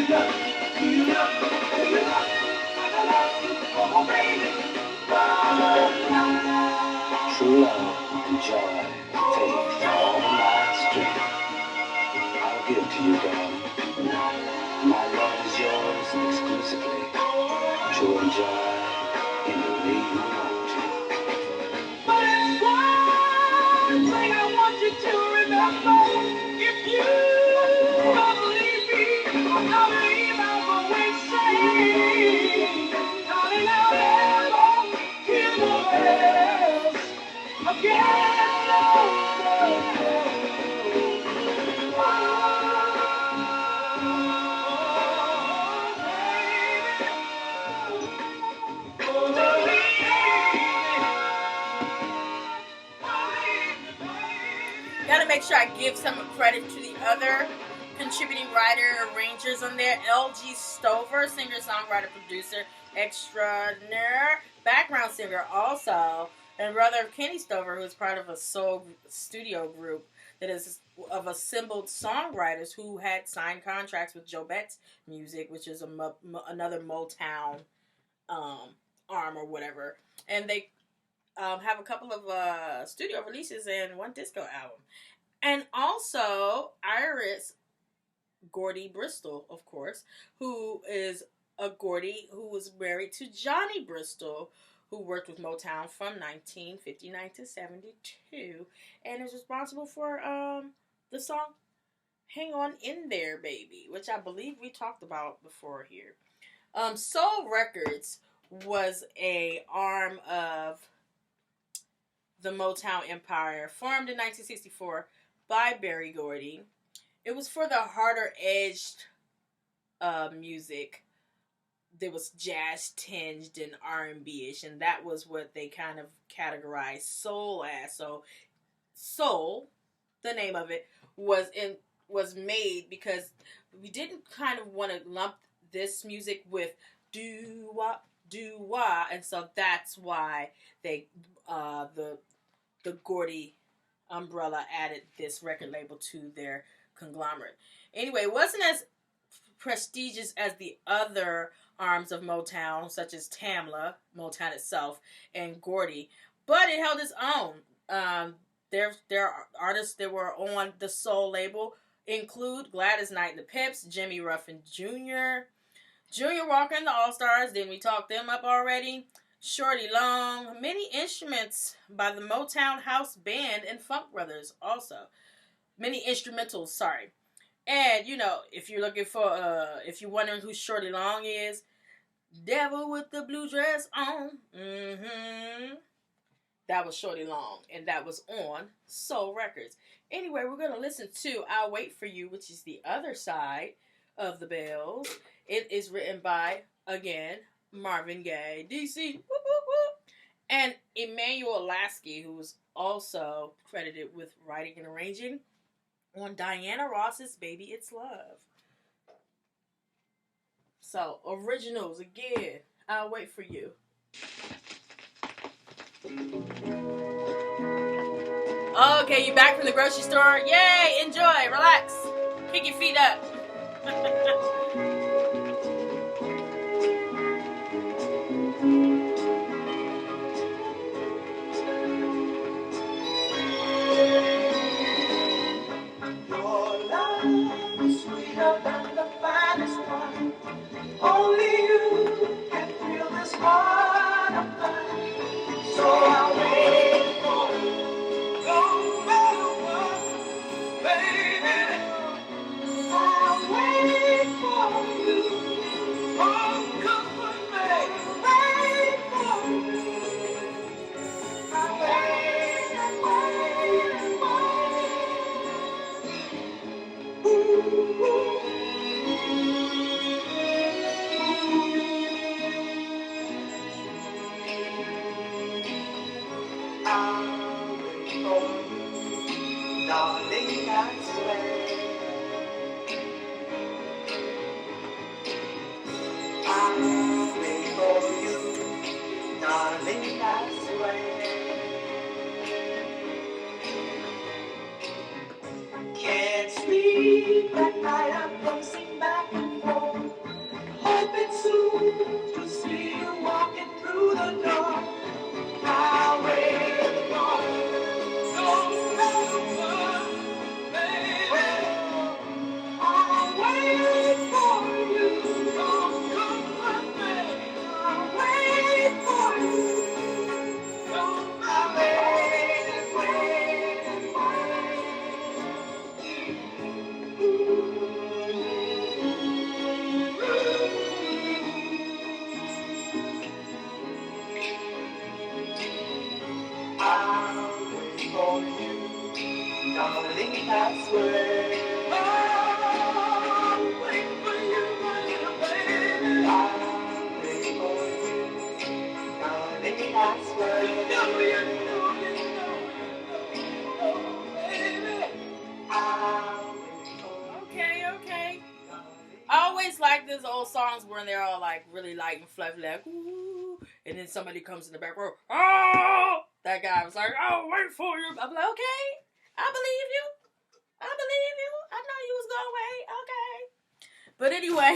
B: True love and joy, faith, all of my strength. I'll give to you, darling. My love is yours exclusively to enjoy in the way you want to. But it's one thing I want you to remember. If you don't leave me, I'll leave out the way saying, darling, I'll never hear the bells again.
A: Gotta make sure I give some credit to the other contributing writer arrangers on there. L.G. Stover, singer, songwriter, producer, extraordinaire, background singer also, and brother of Kenny Stover, who is part of a soul studio group that is of assembled songwriters who had signed contracts with Joe Betts Music, which is another Motown arm or whatever, and they have a couple of studio releases and one disco album. And also Iris Gordy Bristol, of course, who is a Gordy who was married to Johnny Bristol, who worked with Motown from 1959 to 72, and is responsible for the song Hang On In There, Baby, which I believe we talked about before here. Soul Records was a arm of the Motown Empire, formed in 1964 by Berry Gordy. It was for the harder-edged music. There was jazz tinged and R&B-ish, and that was what they kind of categorized soul as. So, soul, the name of it, was made because we didn't kind of want to lump this music with doo-wop, doo-wah, and so that's why they the Gordy umbrella added this record label to their conglomerate. Anyway, it wasn't as prestigious as the other arms of Motown, such as Tamla, Motown itself, and Gordy, but it held its own. There are artists that were on the soul label include Gladys Knight and the Pips, Jimmy Ruffin Jr., Junior Walker and the All-Stars, didn't we talk them up already? Shorty Long, many instruments by the Motown House Band and Funk Brothers also. Many instrumentals, sorry. And, you know, if you're looking for, if you're wondering who Shorty Long is, Devil with the Blue Dress On. That was Shorty Long, and that was on Soul Records. Anyway, we're going to listen to I'll Wait For You, which is the other side of the Bells. It is written by, again, Marvin Gaye, DC, whoop, whoop, whoop, and Emmanuel Lasky, who was also credited with writing and arranging on Diana Ross's Baby It's Love. So, originals again. I'll Wait For You. Okay, you back from the grocery store? Yay! Enjoy! Relax! Kick your feet up!
B: Only you can feel this heart of mine. So I'll wait for you, no matter what, baby. I'll wait for password. Oh, wait for you, my little baby. I'll wait for you, my password. You know, baby. I'll wait for you.
A: Okay. I always like those old songs when they're all like really light and fluffy, like ooh, and then somebody comes in the back row, oh, that guy was like, oh, wait for you. I'm like, okay, I believe you. I know you was going to wait. Okay. But anyway,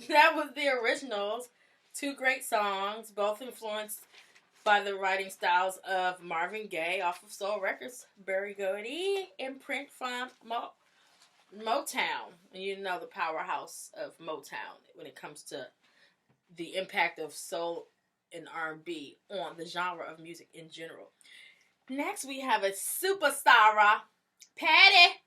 A: that was the originals. Two great songs, both influenced by the writing styles of Marvin Gaye off of Soul Records, Berry Gordy, imprint from Motown. And you know the powerhouse of Motown when it comes to the impact of soul and R&B on the genre of music in general. Next, we have a superstar, Patty.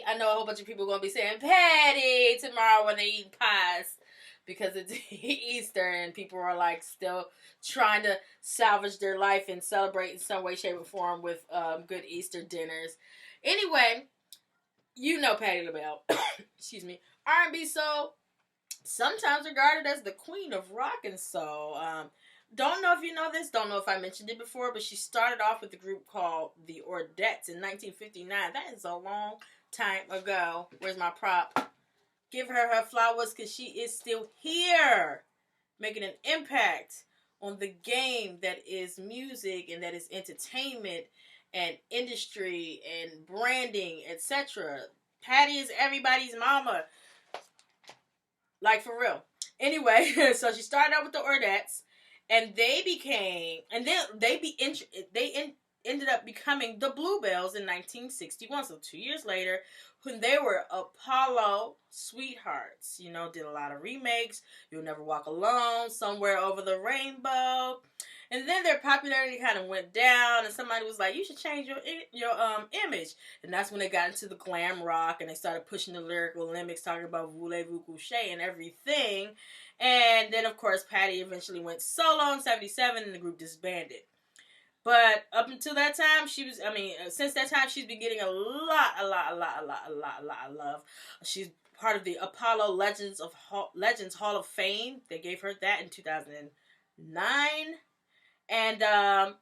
A: I know a whole bunch of people are going to be saying Patty tomorrow when they eat pies because it's Easter and people are like still trying to salvage their life and celebrate in some way, shape, or form with good Easter dinners. Anyway, you know Patti LaBelle. Excuse me. R&B soul, sometimes regarded as the queen of rock and soul. Don't know if you know this. Don't know if I mentioned it before, but she started off with a group called the Ordettes in 1959. That is a long time ago. Where's my prop? Give her flowers because she is still here, making an impact on the game that is music and that is entertainment and industry and branding, etc. Patty is everybody's mama. Like, for real. Anyway, so she started out with the Ordettes. And they became, and then ended up becoming the Bluebells in 1961. So 2 years later, when they were Apollo sweethearts, you know, did a lot of remakes. You'll Never Walk Alone, Somewhere Over the Rainbow. And then their popularity kind of went down, and somebody was like, you should change your image. And that's when they got into the glam rock, and they started pushing the lyrical limits, talking about voulez-vous coucher and everything. And then, of course, Patty eventually went solo in 1977, and the group disbanded. But up until that time, since that time, she's been getting a lot of love. She's part of the Apollo Legends Hall of Fame. They gave her that in 2009. And,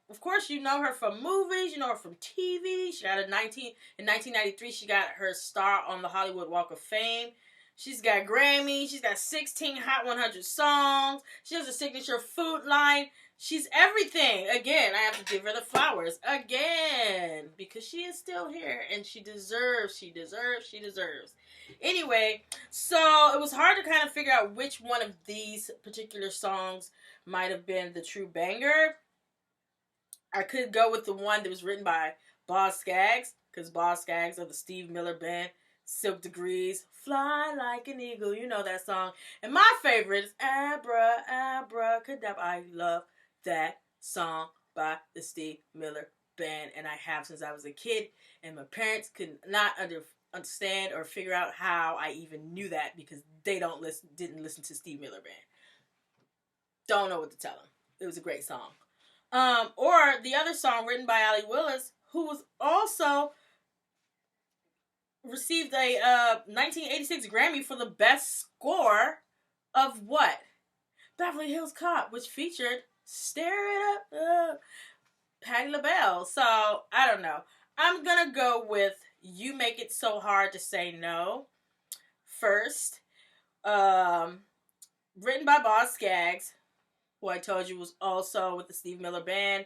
A: of course, you know her from movies. You know her from TV. She got in 1993, she got her star on the Hollywood Walk of Fame. She's got Grammys. She's got 16 Hot 100 songs. She has a signature food line. She's everything. Again, I have to give her the flowers. Again. Because she is still here. And she deserves. Anyway, so it was hard to kind of figure out which one of these particular songs might have been the true banger. I could go with the one that was written by Boz Scaggs. Because Boz Scaggs of the Steve Miller Band. Silk Degrees, Fly Like an Eagle, you know that song. And my favorite is Abra, Abracadabra. I love that song by the Steve Miller Band, and I have since I was a kid, and my parents could not understand or figure out how I even knew that because they didn't listen to Steve Miller Band. Don't know what to tell them. It was a great song. Or the other song written by Allie Willis, who was also received a 1986 Grammy for the best score of what? Beverly Hills Cop, which featured Stir It Up, Patti LaBelle. So, I don't know. I'm going to go with You Make It So Hard to Say No first. Written by Boz Scaggs, who I told you was also with the Steve Miller Band.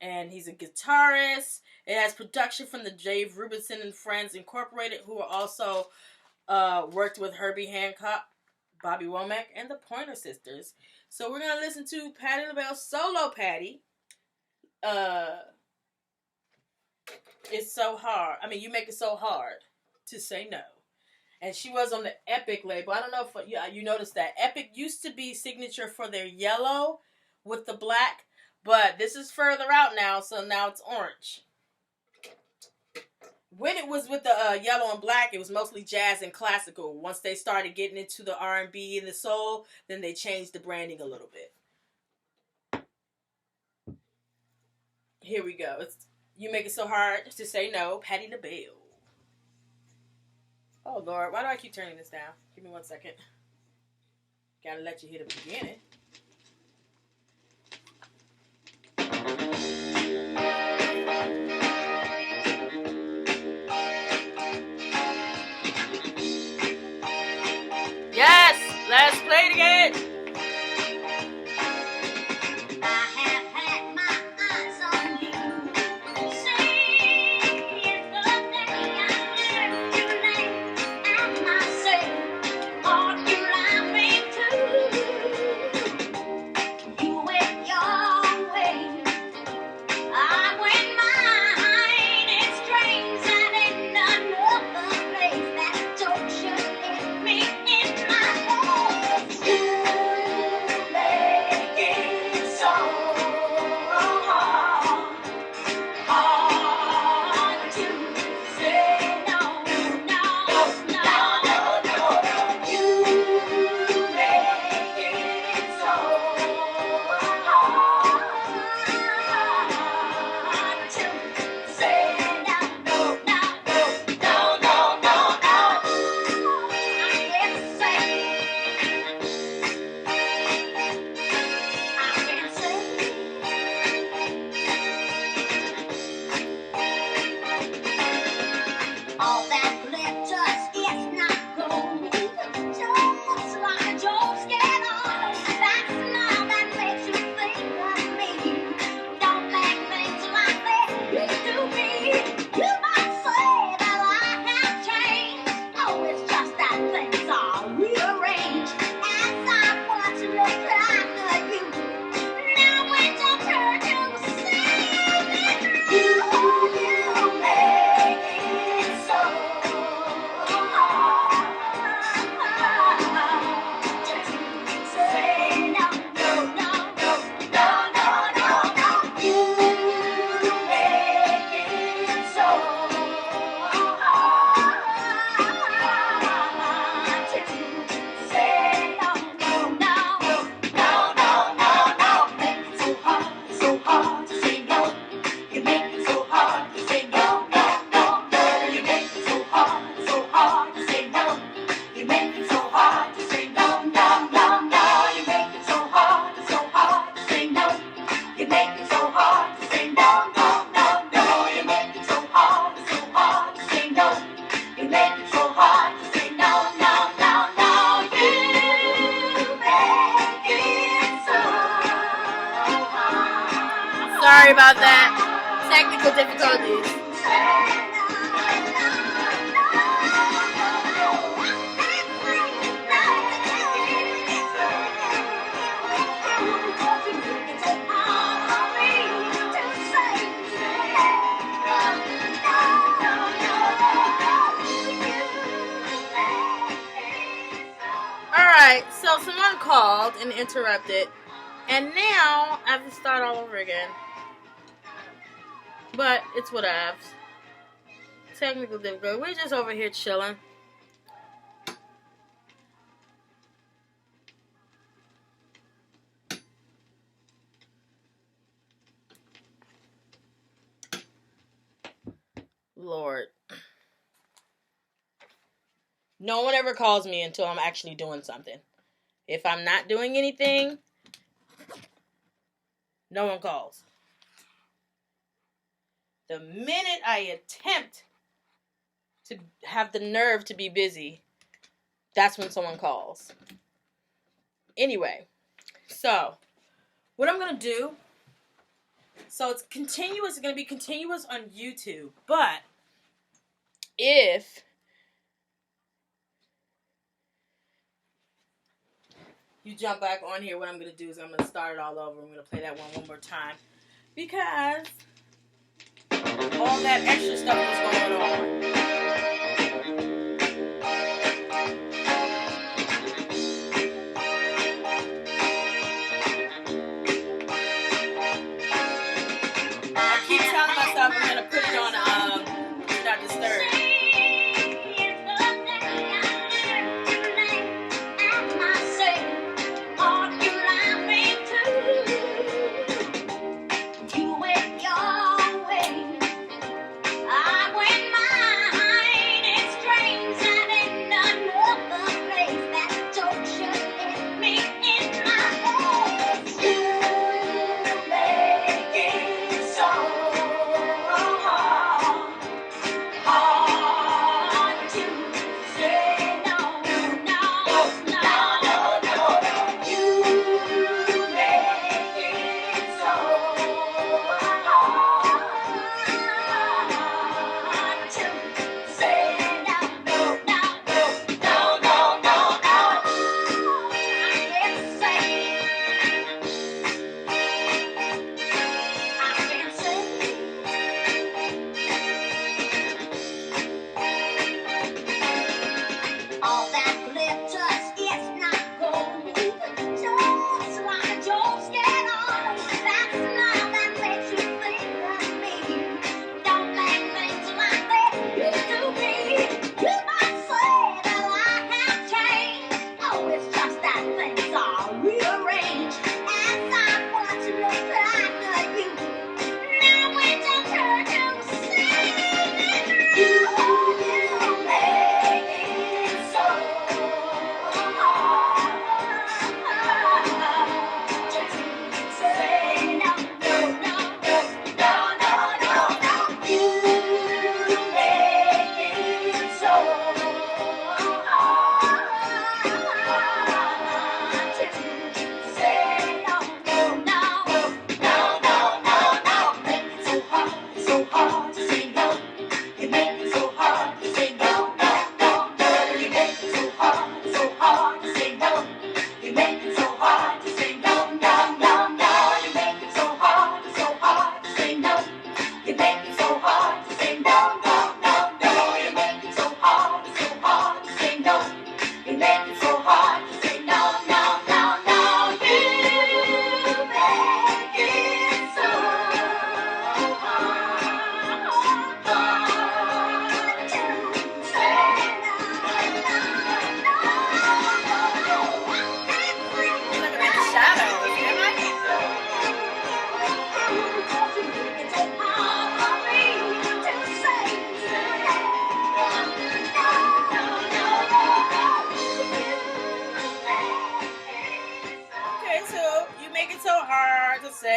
A: And he's a guitarist. It has production from the Dave Rubinson and Friends Incorporated, who are also worked with Herbie Hancock, Bobby Womack, and the Pointer Sisters. So we're going to listen to Patti LaBelle's solo Patty. It's so hard. You make it so hard to say no. And she was on the Epic label. I don't know if you noticed that. Epic used to be signature for their yellow with the black. But this is further out now, so now it's orange. When it was with the yellow and black, it was mostly jazz and classical. Once they started getting into the R&B and the soul, then they changed the branding a little bit. Here we go. It's You Make It So Hard to Say No, Patti LaBelle. Oh, Lord. Why do I keep turning this down? Give me 1 second. Gotta let you hear the beginning. Yes! Let's play it again! Sorry about that. Technical difficulties. Alright, so someone called and interrupted, and now I have to start all over again. But it's whatever. Technical difficulty. We're just over here chilling. Lord. No one ever calls me until I'm actually doing something. If I'm not doing anything, no one calls. The minute I attempt to have the nerve to be busy, that's when someone calls. Anyway, so what I'm going to do, so it's continuous, it's going to be continuous on YouTube, but if you jump back on here, what I'm going to do is I'm going to start it all over. I'm going to play that one more time because all that extra stuff was going on. I keep telling myself I'm going to put it on Do Not Disturb.
B: You with your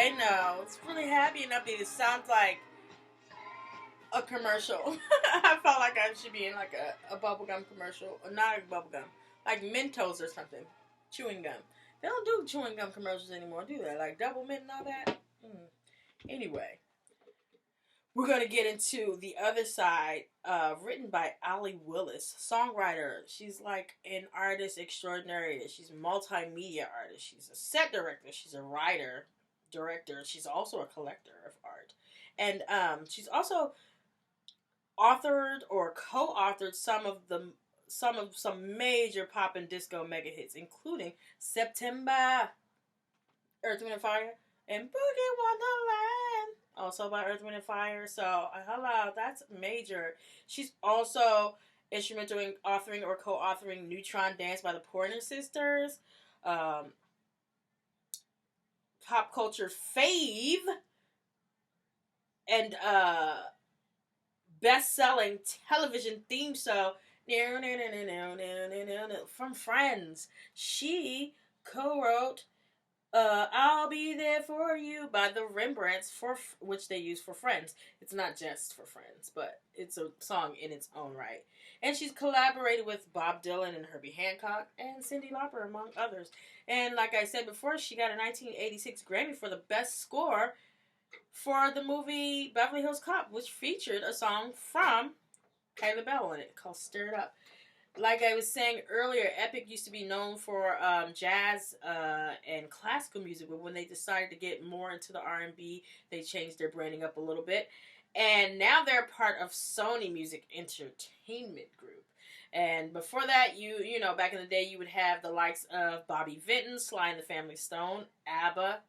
A: I know. It's really happy and upbeat. It sounds like a commercial. I felt like I should be in like a bubblegum commercial. Or not a bubblegum. Like Mentos or something. Chewing gum. They don't do chewing gum commercials anymore, do they? Like Double Mint and all that? Anyway. We're going to get into the other side, written by Allie Willis, songwriter. She's like an artist extraordinary. She's a multimedia artist. She's a set director. She's a writer, director. She's also a collector of art. And she's also authored or co-authored some major pop and disco mega hits, including September, Earth, Wind and Fire, and Boogie Wonderland, also by Earth, Wind and Fire. So, hello, that's major. She's also instrumental in authoring or co-authoring Neutron Dance by the Pointer Sisters, pop culture fave, and best-selling television theme song from Friends. She co-wrote I'll Be There For You by the Rembrandts, which they use for Friends. It's not just for Friends, but it's a song in its own right. And she's collaborated with Bob Dylan and Herbie Hancock and Cyndi Lauper, among others. And like I said before, she got a 1986 Grammy for the best score for the movie Beverly Hills Cop, which featured a song from Kylie Bell in it called Stir It Up. Like I was saying earlier, Epic used to be known for jazz and classical music, but when they decided to get more into the R&B, they changed their branding up a little bit. And now they're part of Sony Music Entertainment Group. And before that, you know, back in the day, you would have the likes of Bobby Vinton, Sly and the Family Stone, ABBA,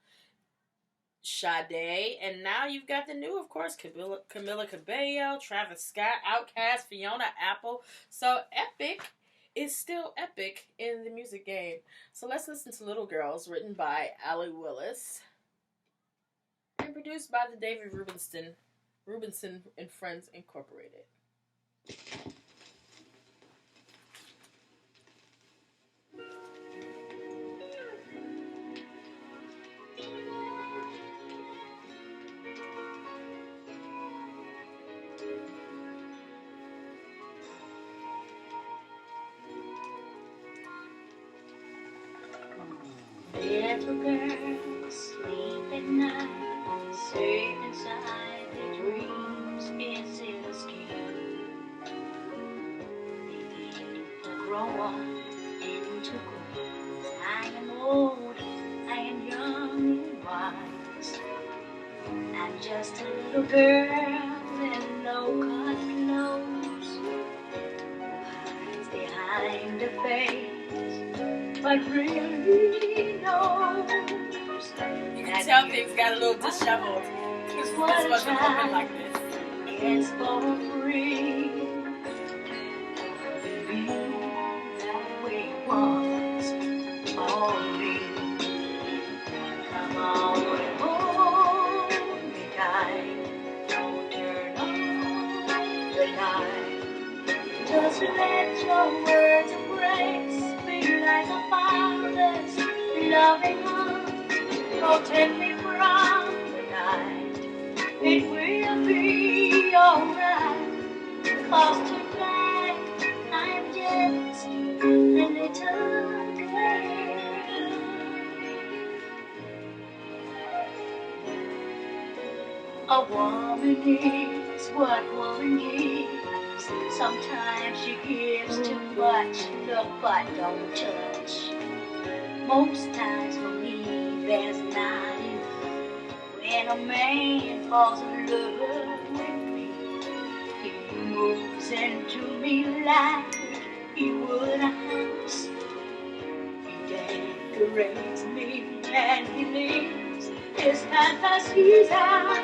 A: Sade, and now you've got the new, of course, Camila Cabello, Travis Scott, Outkast, Fiona Apple. So Epic is still epic in the music game. So let's listen to Little Girls, written by Allie Willis and produced by the David Rubinson and Friends Incorporated.
C: Little girls sleep at night, safe inside their dreams is a scheme. They grow up and to grow. I am old, I am young and wise. I'm just a little girl in low-cut clothes, who hides behind a face, but really knows.
A: You can tell things got a little disheveled. This wasn't moving like this.
C: It's for free. Be that way once for me. Come on and hold me tight. Don't turn on the light. Just let your words embrace me like a father's loving arms. Protect me from the night. It will be alright. 'Cause tonight I'm just a little girl. A woman is what woman gives. Sometimes she gives too much love but don't touch. Most times for me there's not enough. When a man falls in love with me, he moves into me like he would a house. He decorates me and he leaves his fantasies out.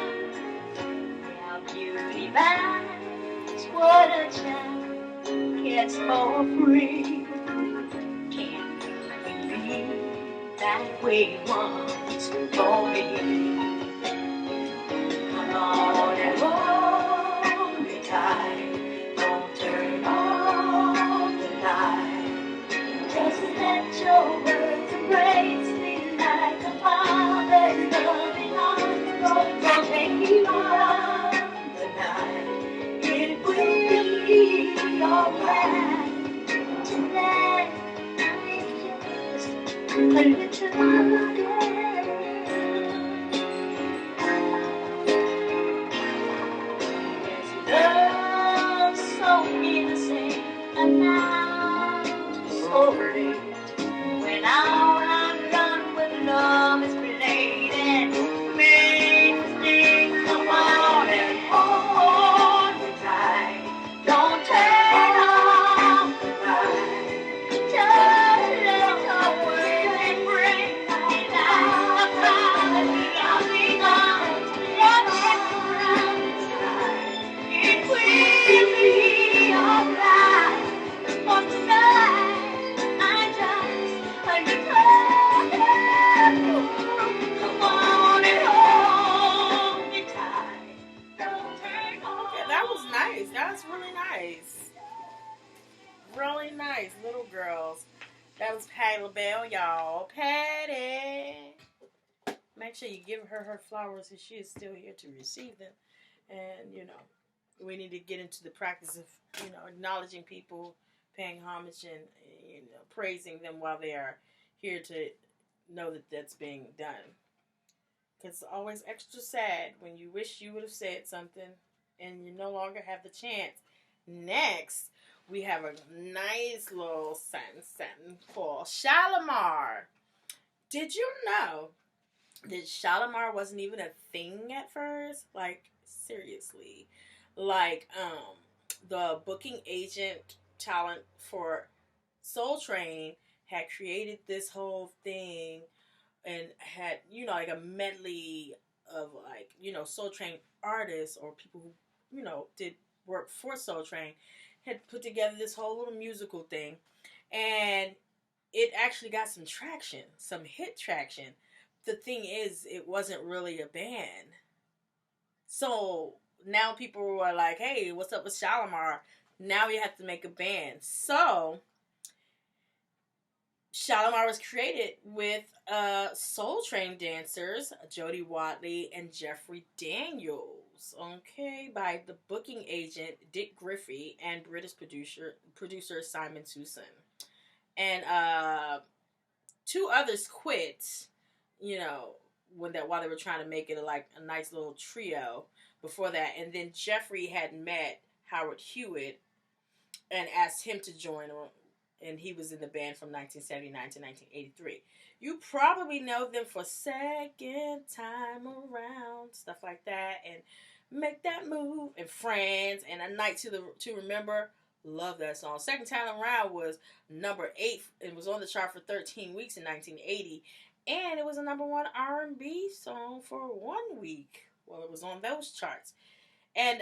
C: Now beauty buys what a child gets for free. That way once for me. Come on and hold me tight. Don't turn on the light. Just let your words embrace me like a father's loving arms. Love so innocent and now so late. When all I've done with love is played and made mistakes, come on and hold me tight. Don't turn off the light. Just let the wind bring me down. I promise I'll be gone. It will be alright. For tonight, I just come on and hold me tight. Don't turn off.
A: Okay, that was nice. That was really nice. Really nice, little girls. That was Patti LaBelle, y'all. Patti. Make sure you give her her flowers if she is still here to receive them. And, you know, we need to get into the practice of, you know, acknowledging people, paying homage, and, you know, praising them while they are here to know that that's being done. Because it's always extra sad when you wish you would have said something and you no longer have the chance. Next, we have a nice little sentence called Shalimar. Did you know that Shalimar wasn't even a thing at first? Like, seriously. Like, the booking agent talent for Soul Train had created this whole thing and had, you know, like a medley of, like, you know, Soul Train artists or people who, you know, did work for Soul Train, had put together this whole little musical thing. And it actually got some traction, some hit traction. The thing is, it wasn't really a band. So now people were like, hey, what's up with Shalimar? Now we have to make a band. So Shalimar was created with Soul Train dancers, Jody Watley and Jeffrey Daniels, okay, by the booking agent Dick Griffey and British producer Simon Susan. And two others quit, you know, while they were trying to make it a nice little trio before that. And then Jeffrey had met Howard Hewitt and asked him to join him, and he was in the band from 1979 to 1983. You probably know them for Second Time Around, stuff like that, and Make That Move, and Friends, and A Night to Remember. Love that song. Second Time Around was number 8. It was on the chart for 13 weeks in 1980, and it was a number 1 R&B song for 1 week. Well, it was on those charts. And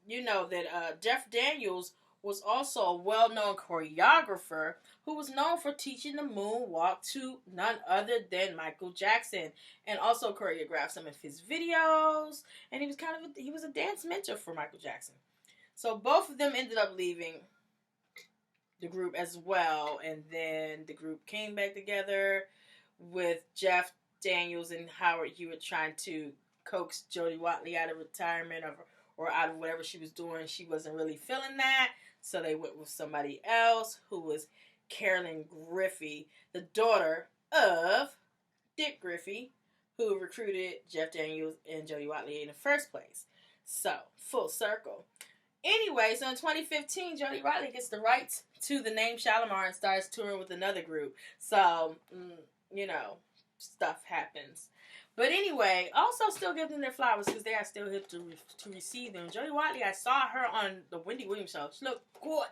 A: you know that Jeff Daniels was also a well-known choreographer who was known for teaching the moonwalk to none other than Michael Jackson, and also choreographed some of his videos. And he was a dance mentor for Michael Jackson. So both of them ended up leaving the group as well, and then the group came back together with Jeff Daniels and Howard Hewitt trying to coax Jody Watley out of retirement or out of whatever she was doing. She wasn't really feeling that, so they went with somebody else, who was Carolyn Griffey, the daughter of Dick Griffey, who recruited Jeff Daniels and Jody Watley in the first place. So, full circle. Anyway, so in 2015, Jody Watley gets the rights to the name Shalimar and starts touring with another group. So, you know, stuff happens. But anyway, also still give them their flowers because they are still here to receive them. Jody Watley, I saw her on the Wendy Williams show. She looked good.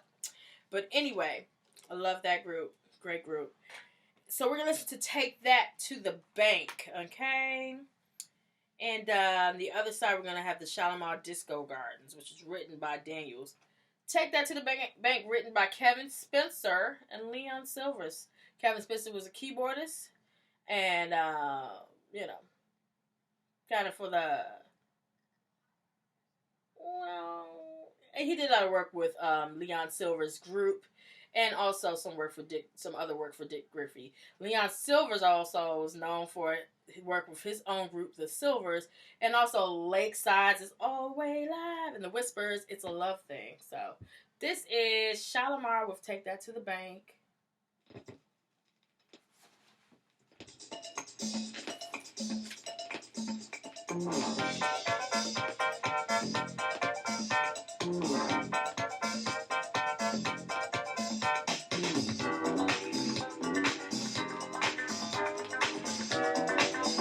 A: But anyway, I love that group. Great group. So we're going to listen to Take That to the Bank, okay? And the other side, we're going to have the Shalimar Disco Gardens, which is written by Daniels. Take That to the Bank, written by Kevin Spencer and Leon Silvers. Kevin Spencer was a keyboardist, and, you know, kind of for the, well, he did a lot of work with Leon Silvers' group, and also some other work for Dick Griffey. Leon Silvers also was known for work with his own group, the Silvers, and also Lakeside's Is Always Live, and the Whispers, It's a Love Thing. So this is Shalimar with Take That to the Bank.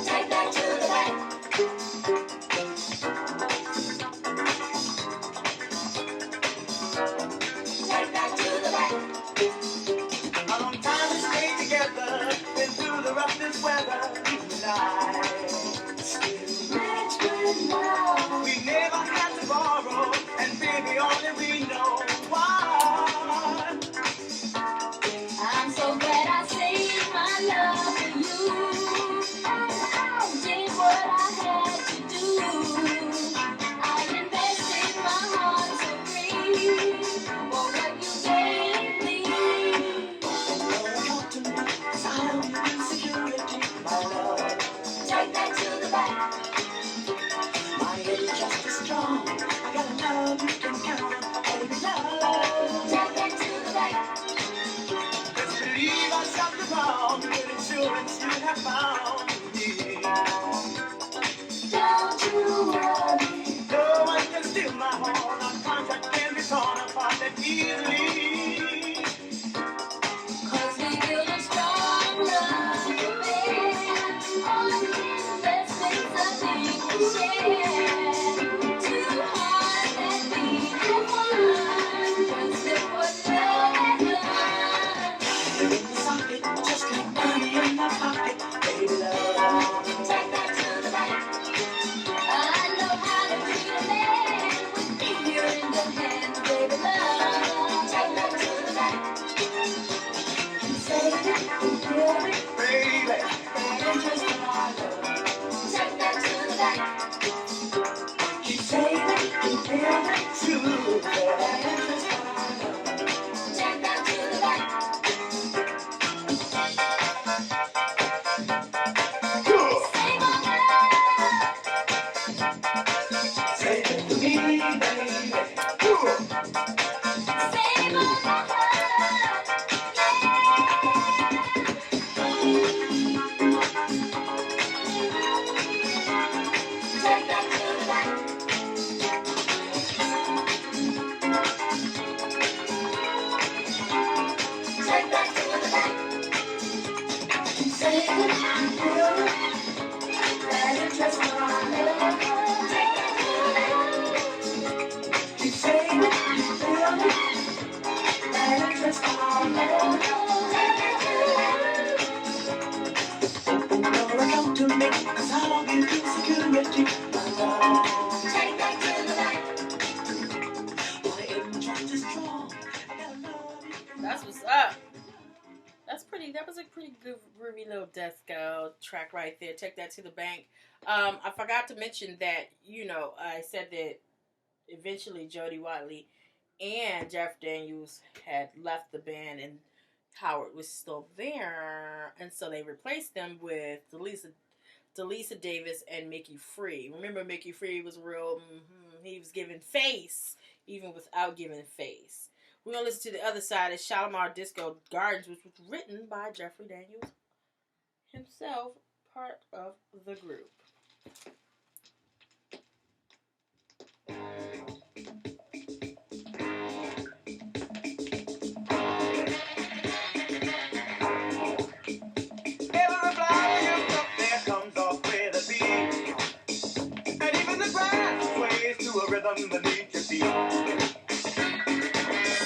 B: Take that to the bank. Take that to the bank. A long time we stayed together, been through the roughest weather. You and I still rich with love. We never had to borrow, and baby, only we know why. I'm so glad I saved my love for you. I did what I had to do. I invested my heart so free for what you gave me. Talk to me, 'cause I don't need security, my love. Take that to the bank. My interest is strong. I got a love you can count on, baby love. Take that to the bank. Just believe I shop around with insurance you have found me. Don't you worry. No one can steal my heart. Our contract can be torn apart that easily. 'Cause we build a strong love affair. All the investments I think we share. Two hearts that beat as one. Just look what love has done. You're in the socket, just like money in my pocket, baby love. Take that to the bank. I know how to treat a man with finger in the hand, baby love. Take that to the bank. You save it, you feel it, baby. That interest in our love. Take that to the bank. You save it, you feel it, too. That interest in our love. Take that to the bank. Save my love. Save it for me, baby. Save my love. Take that to the bank. Take that to the bank. Save it, feel it, that interest in our love. Take that to the bank. You save it, you feel it, that interest in our love. Take that to the bank. Open your account to me, 'cause I'll give you security, my love. Take that to the bank. My interest is strong. I gotta love you.
A: That's what's up. That was a pretty good, groovy little disco track right there. Take that to the bank. I forgot to mention that, I said that eventually Jody Watley and Jeff Daniels had left the band and Howard was still there. And so they replaced them with Delisa Davis and Mickey Free. Remember, Mickey Free was real, he was giving face, even without giving face. We're going to listen to the other side of Shalimar Disco Gardens, which was written by Jeffrey Daniels himself, part of the group.
B: Every flower you look, there comes off with a beat. And even the grass sways to a rhythm beneath your feet.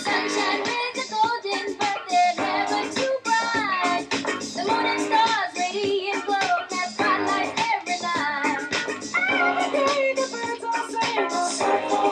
C: Sunshine with the golden, but they're never too bright. The moon and stars radiant glow, that spotlight every night. Every day the birds all sing.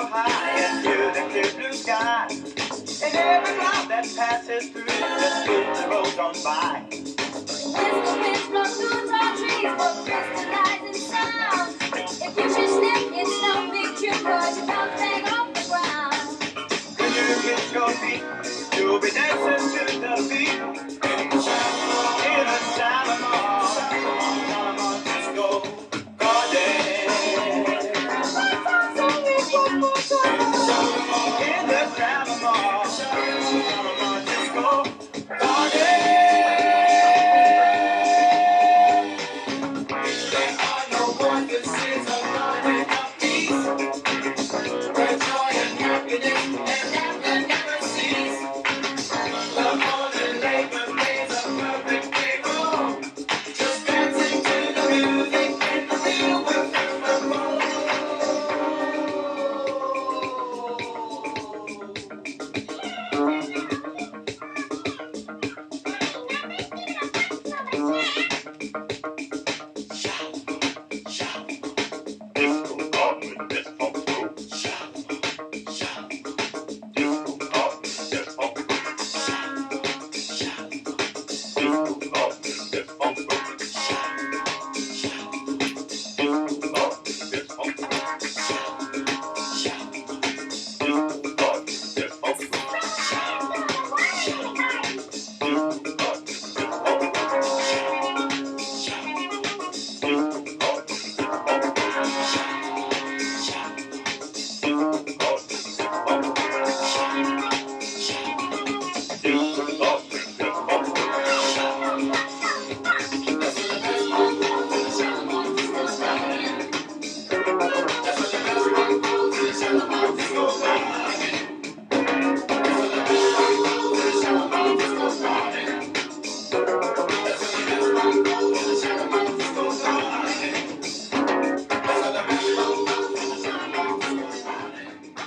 B: soar high into the clear blue sky. And every cloud that passes through the fields rolls on by.
C: Winds blow through tall trees, but crystallize in sound. If you should slip, it's no big trip, 'cause you bounce back off the ground.
B: When you hit your feet, you'll be dancing to the beat. In a Salomon disco garden. In the Salomon disco garden. There are no voices of love and of peace, where joy and happiness and laughter never cease. The only labor plays a perfect role, just dancing to the music and the feel with the flow.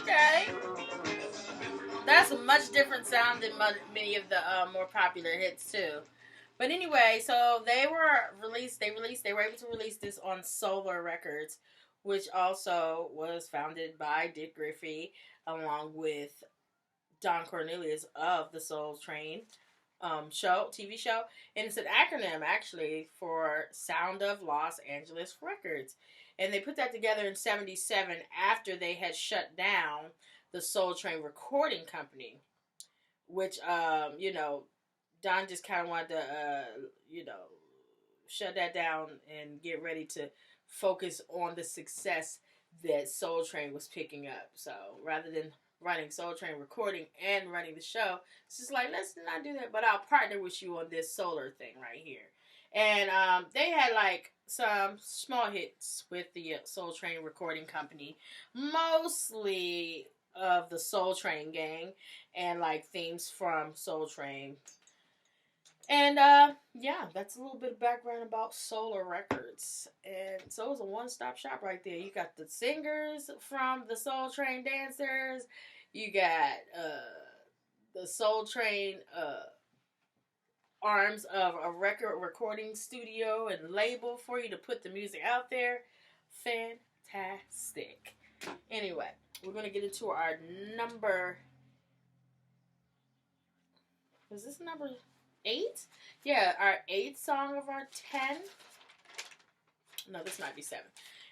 A: Okay. That's a much different sound than many of the more popular hits too. But anyway, so they were able to release this on Solar Records, which also was founded by Dick Griffey along with Don Cornelius of the Soul Train TV show, and it's an acronym actually for Sound of Los Angeles Records, and they put that together in '77 after they had shut down the Soul Train Recording Company, which Don just kind of wanted to shut that down and get ready to focus on the success that Soul Train was picking up. So rather than running Soul Train Recording and running the show, it's just like, let's not do that, but I'll partner with you on this solar thing right here. And they had like some small hits with the Soul Train Recording Company, mostly of the Soul Train gang and like themes from Soul Train. And that's a little bit of background about Solar Records. And so it's a one-stop shop right there. You got the singers from the Soul Train dancers. You got the Soul Train arms of a record recording studio and label for you to put the music out there. Fantastic. Anyway, we're going to get into our number... Is this number 8? Yeah, our 8th song of our 10. No, this might be 7.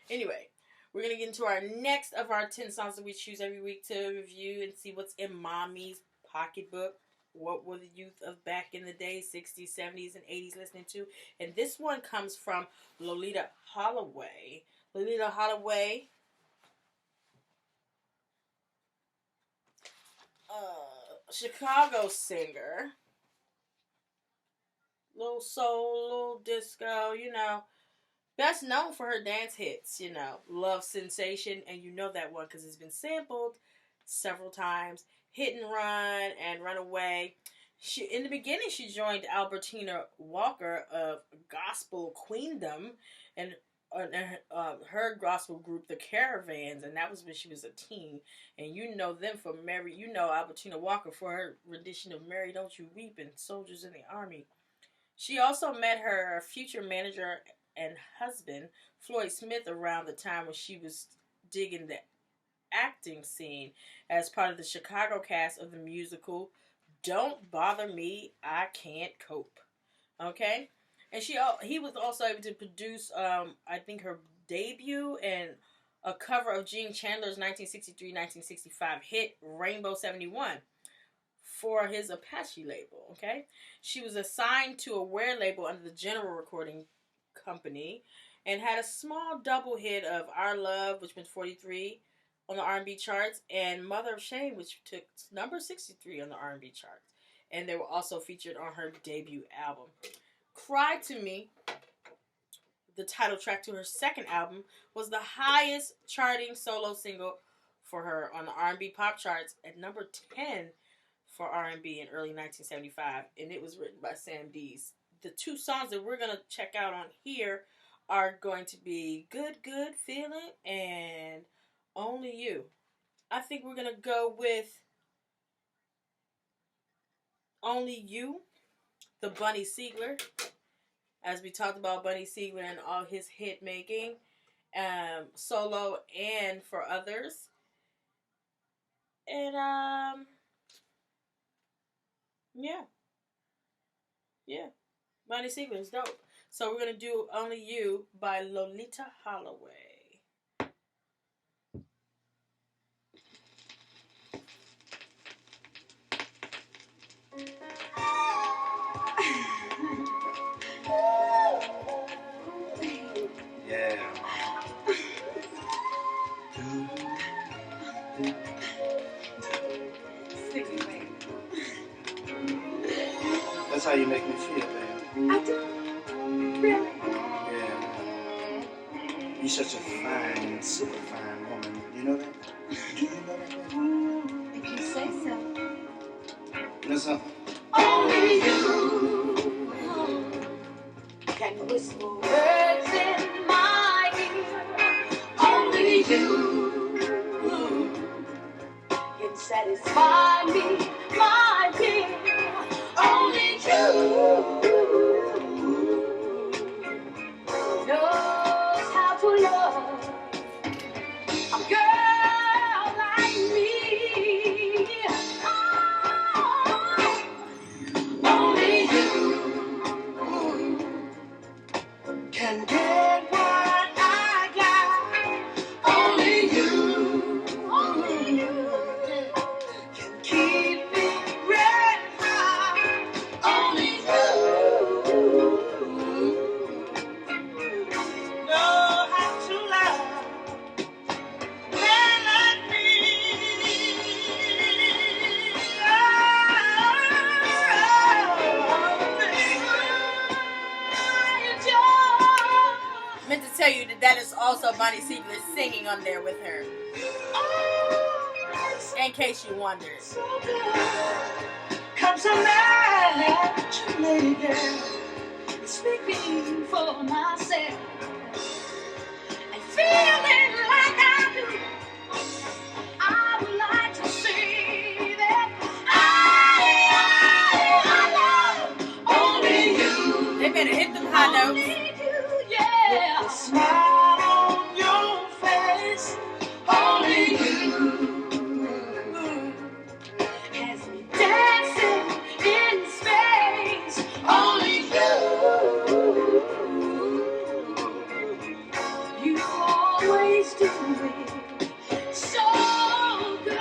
A: Anyway, we're going to get into our next of our 10 songs that we choose every week to review and see what's in Mommy's pocketbook. What were the youth of back in the day, 60s, 70s, and 80s listening to? And this one comes from Lolita Holloway. Lolita Holloway, Chicago singer. Little soul, little disco, best known for her dance hits, Love Sensation, and you know that one because it's been sampled several times. Hit and Run and Runaway. In the beginning, she joined Albertina Walker of Gospel Queendom and her gospel group, The Caravans, and that was when she was a teen. And you know them for Mary. You know Albertina Walker for her rendition of Mary Don't You Weep and Soldiers in the Army. She also met her future manager and husband, Floyd Smith, around the time when she was digging the acting scene as part of the Chicago cast of the musical Don't Bother Me, I Can't Cope. Okay? And he was also able to produce, I think, her debut and a cover of Gene Chandler's 1963-1965 hit Rainbow 71 for his Apache label. Okay? She was assigned to a Ware label under the General Recording Company and had a small double hit of Our Love, which went 43 on the R&B charts, and Mother of Shame, which took number 63 on the R&B charts. And they were also featured on her debut album. Cry to Me, the title track to her second album, was the highest charting solo single for her on the R&B pop charts at number 10 for R&B in early 1975, and it was written by Sam Dees. The two songs that we're going to check out on here are going to be Good, Good Feeling and Only You. I think we're going to go with Only You, the Bunny Siegler, as we talked about Bunny Siegler and all his hit making, solo and for others. And, yeah, Bunny Siegler is dope. So we're going to do Only You by Lolita Holloway.
B: Yeah. That's how you make me feel, baby.
C: I do. Really?
B: Yeah. You're such a fine, super fine woman. You know that? Do you know that, baby?
C: If you say so.
B: You know something?
C: Only you can whisper words in my ear. Only you can satisfy me, my dear. Only you knows how to love a girl like me. Only you
B: Can get what I got.
C: Only you
B: Can keep me red hot.
C: only you
B: Know how to love. Man like me.
A: Meant to tell you that is also Bunny Siegler singing on there with her, in case you wondered.
B: Come so naturally, girl.
C: speaking for myself and feeling like I do. I would like to see that I love only you.
A: They better hit them high notes.
C: Only you, yeah.
B: The smile on your face.
C: Only you has me dancing in space. Only you. You always do it so good.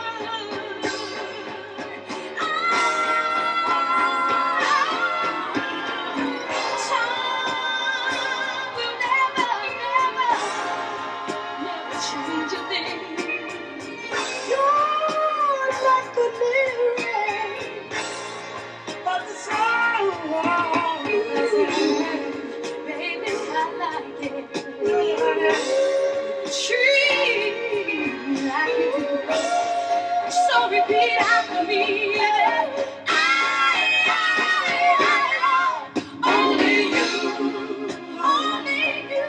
C: Time will never change a thing.
B: You're like the lyric of the song.
C: Baby, I like it. Treat like you do. So repeat after me. Only you. Only you.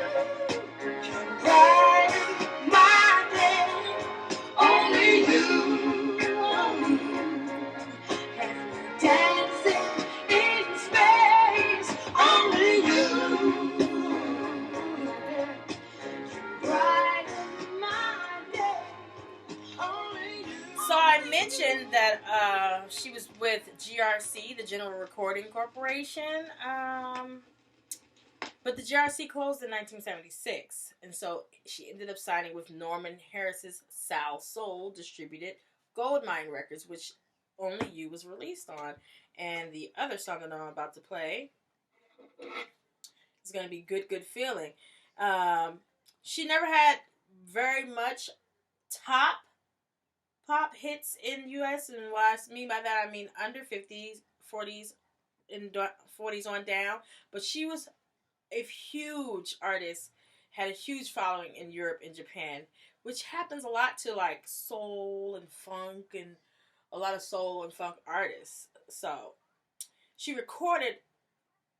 B: Brighten my day.
C: Only you. Dancing in space. Only you. Brighten my day.
A: mention that she was with GRC, the General Recording Corporation, but the GRC closed in 1976, and so she ended up signing with Norman Harris's Sal Soul distributed Goldmine Records, which Only You was released on. And the other song that I'm about to play is going to be Good Good Feeling. She never had very much top pop hits in U.S. and what I mean by that, I mean under 50s, 40s, and 40s on down. But she was a huge artist, had a huge following in Europe and Japan, which happens a lot to like soul and funk and a lot of soul and funk artists. So she recorded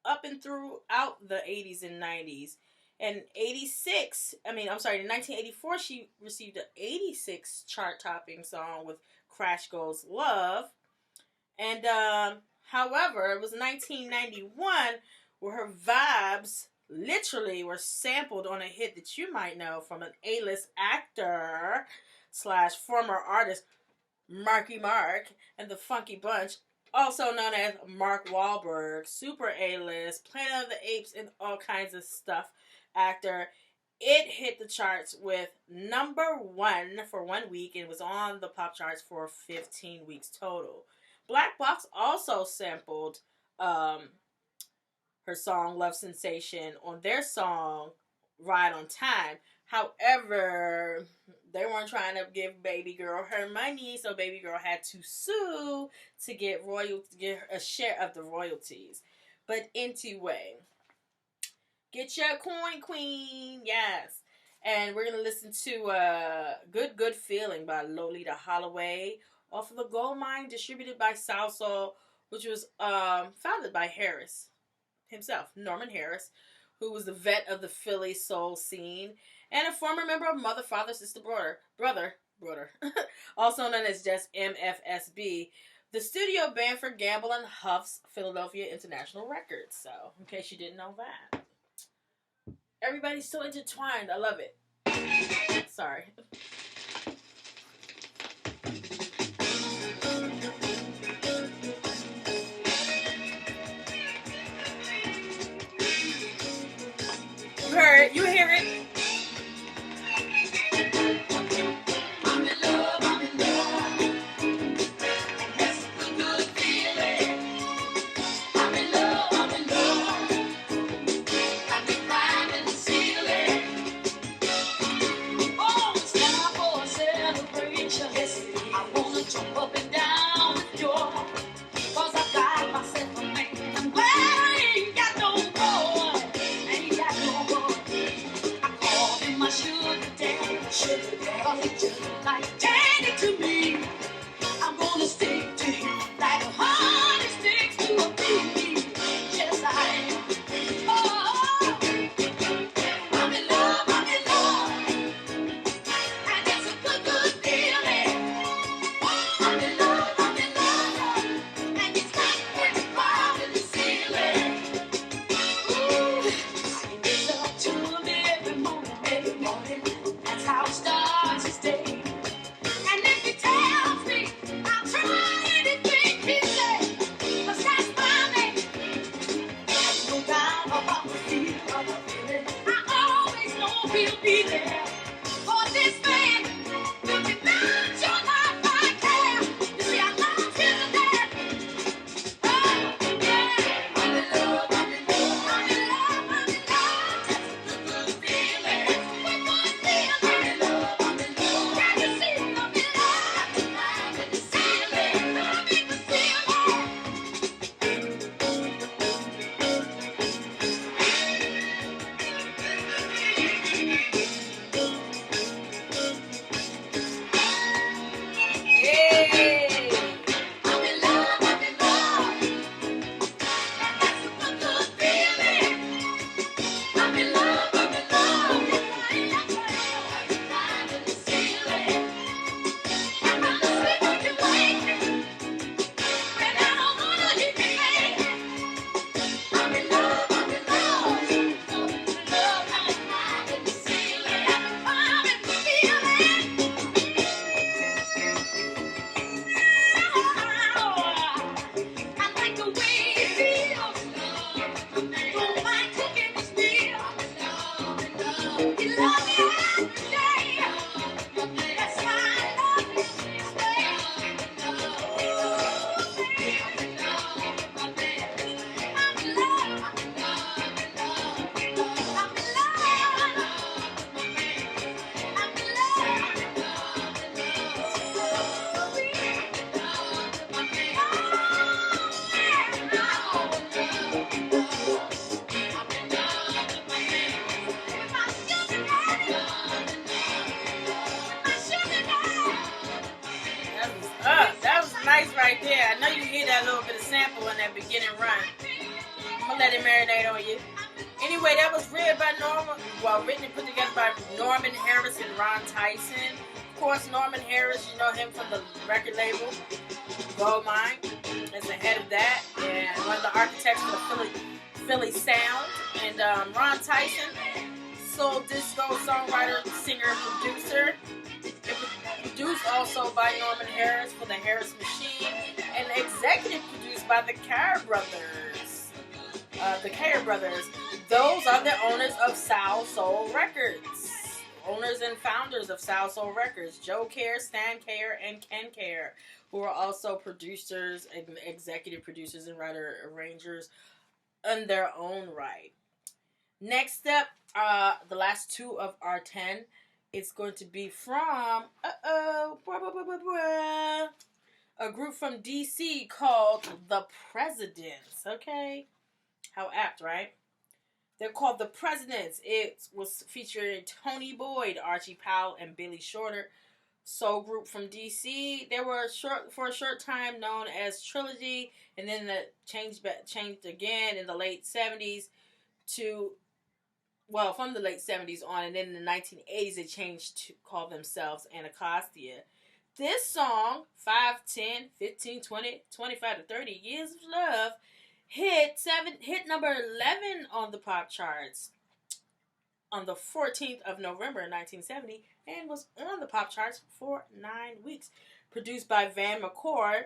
A: up and throughout the 80s and 90s. And in 1984, she received an 86 chart-topping song with Crash Goes Love. And, however, it was 1991 where her vibes literally were sampled on a hit that you might know from an A-list actor / former artist, Marky Mark and the Funky Bunch, also known as Mark Wahlberg, super A-list, Planet of the Apes, and all kinds of stuff actor. It hit the charts with #1 for 1 week and was on the pop charts for 15 weeks total. Black Box also sampled her song Love Sensation on their song Ride on Time. However, they weren't trying to give Baby Girl her money, so Baby Girl had to sue to get a share of the royalties. But anyway, get your coin, queen. Yes. And we're going to listen to Good Good Feeling by Lolita Holloway off of the Goldmine, distributed by South Soul, which was founded by Harris himself, Norman Harris, who was the vet of the Philly soul scene and a former member of Mother, Father, Sister, Brother, also known as just MFSB, the studio band for Gamble and Huff's Philadelphia International Records. So, in case you didn't know that. Everybody's so intertwined. I love it. Sorry. You heard it. You hear it.
B: I'm in love, I'm in love. That's a good feeling. I'm in love, I'm in love. Got me climbing the ceiling. Oh, it's time for a celebration. I wanna jump up and down with joy. 'Cause I got myself a man. I'm glad I ain't got no boy. Ain't got no boy. I call him my sugar daddy. 'Cause he just like daddy to me. I'm gonna stick to him like a honey sticks to a bee. Yes, I am. Oh, I'm in love, I'm in love. And it's a good, good feeling. I'm in love, and it's like it's climbing the ceiling. Ooh, it's up to me every morning. That's how it starts his day. And if he tells me I'll try anything he says, 'cause that's my man. There's no doubt about the feeling. I always know he'll be there. For this man, you can match your life I care. You see, I love him to death. Oh, yeah. I'm in love, I'm in love. I'm in love, I'm in love. That's a good feeling. That's a good feeling. I'm in love, I'm in love. Can you see I'm in love? I'm in the ceiling. I'm in the ceiling.
A: that little bit of sample in that beginning run. I'm gonna let it marinate on you. Anyway, that was written and put together by Norman Harris and Ron Tyson. Of course, Norman Harris, you know him from the record label Goldmine, as the head of that, and one of the architects of the Philly sound. And Ron Tyson, soul disco songwriter, singer, producer. It was produced also by Norman Harris for the Harris Machine, and executive produced by the Carr Brothers. Those are the owners of Soul Soul Records. Owners and founders of Soul Soul Records. Joe Carr, Stan Carr, and Ken Carr, who are also producers and executive producers and writer-arrangers in their own right. Next up, the last two of our 10. It's going to be from a group from DC called The Presidents. Okay? How apt, right? They're called The Presidents. It was featuring Tony Boyd, Archie Powell, and Billy Shorter. Soul group from DC. They were for a short time known as Trilogy, and then that changed again in the late 70s from the late 70s on, and then in the 1980s they changed to call themselves Anacostia. This song, 5, 10, 15, 20, 25 to 30 Years of Love, hit number 11 on the pop charts on the 14th of November 1970 and was on the pop charts for 9 weeks. Produced by Van McCoy,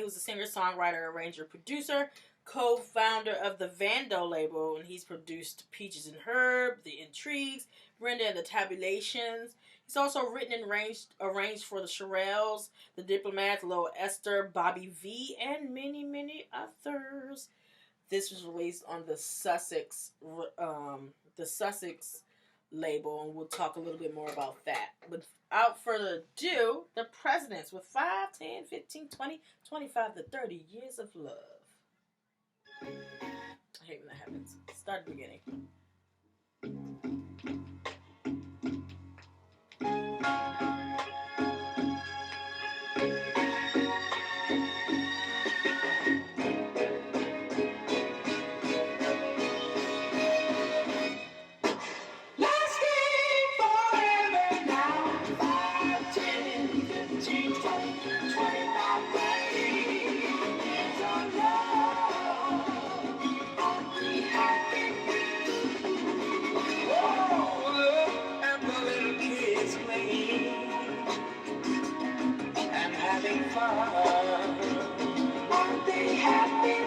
A: who's a singer, songwriter, arranger, producer, co-founder of the Vando label, and he's produced Peaches and Herb, The Intrigues, Brenda and the Tabulations. He's also written and arranged for the Shirelles, the Diplomats, Lil Esther, Bobby V, and many, many others. This was released on the Sussex label, and we'll talk a little bit more about that. Without further ado, The Presidents with 5, 10, 15, 20, 25 to 30 Years of Love. I hate when that happens. Start at the beginning.
B: Aren't they happy?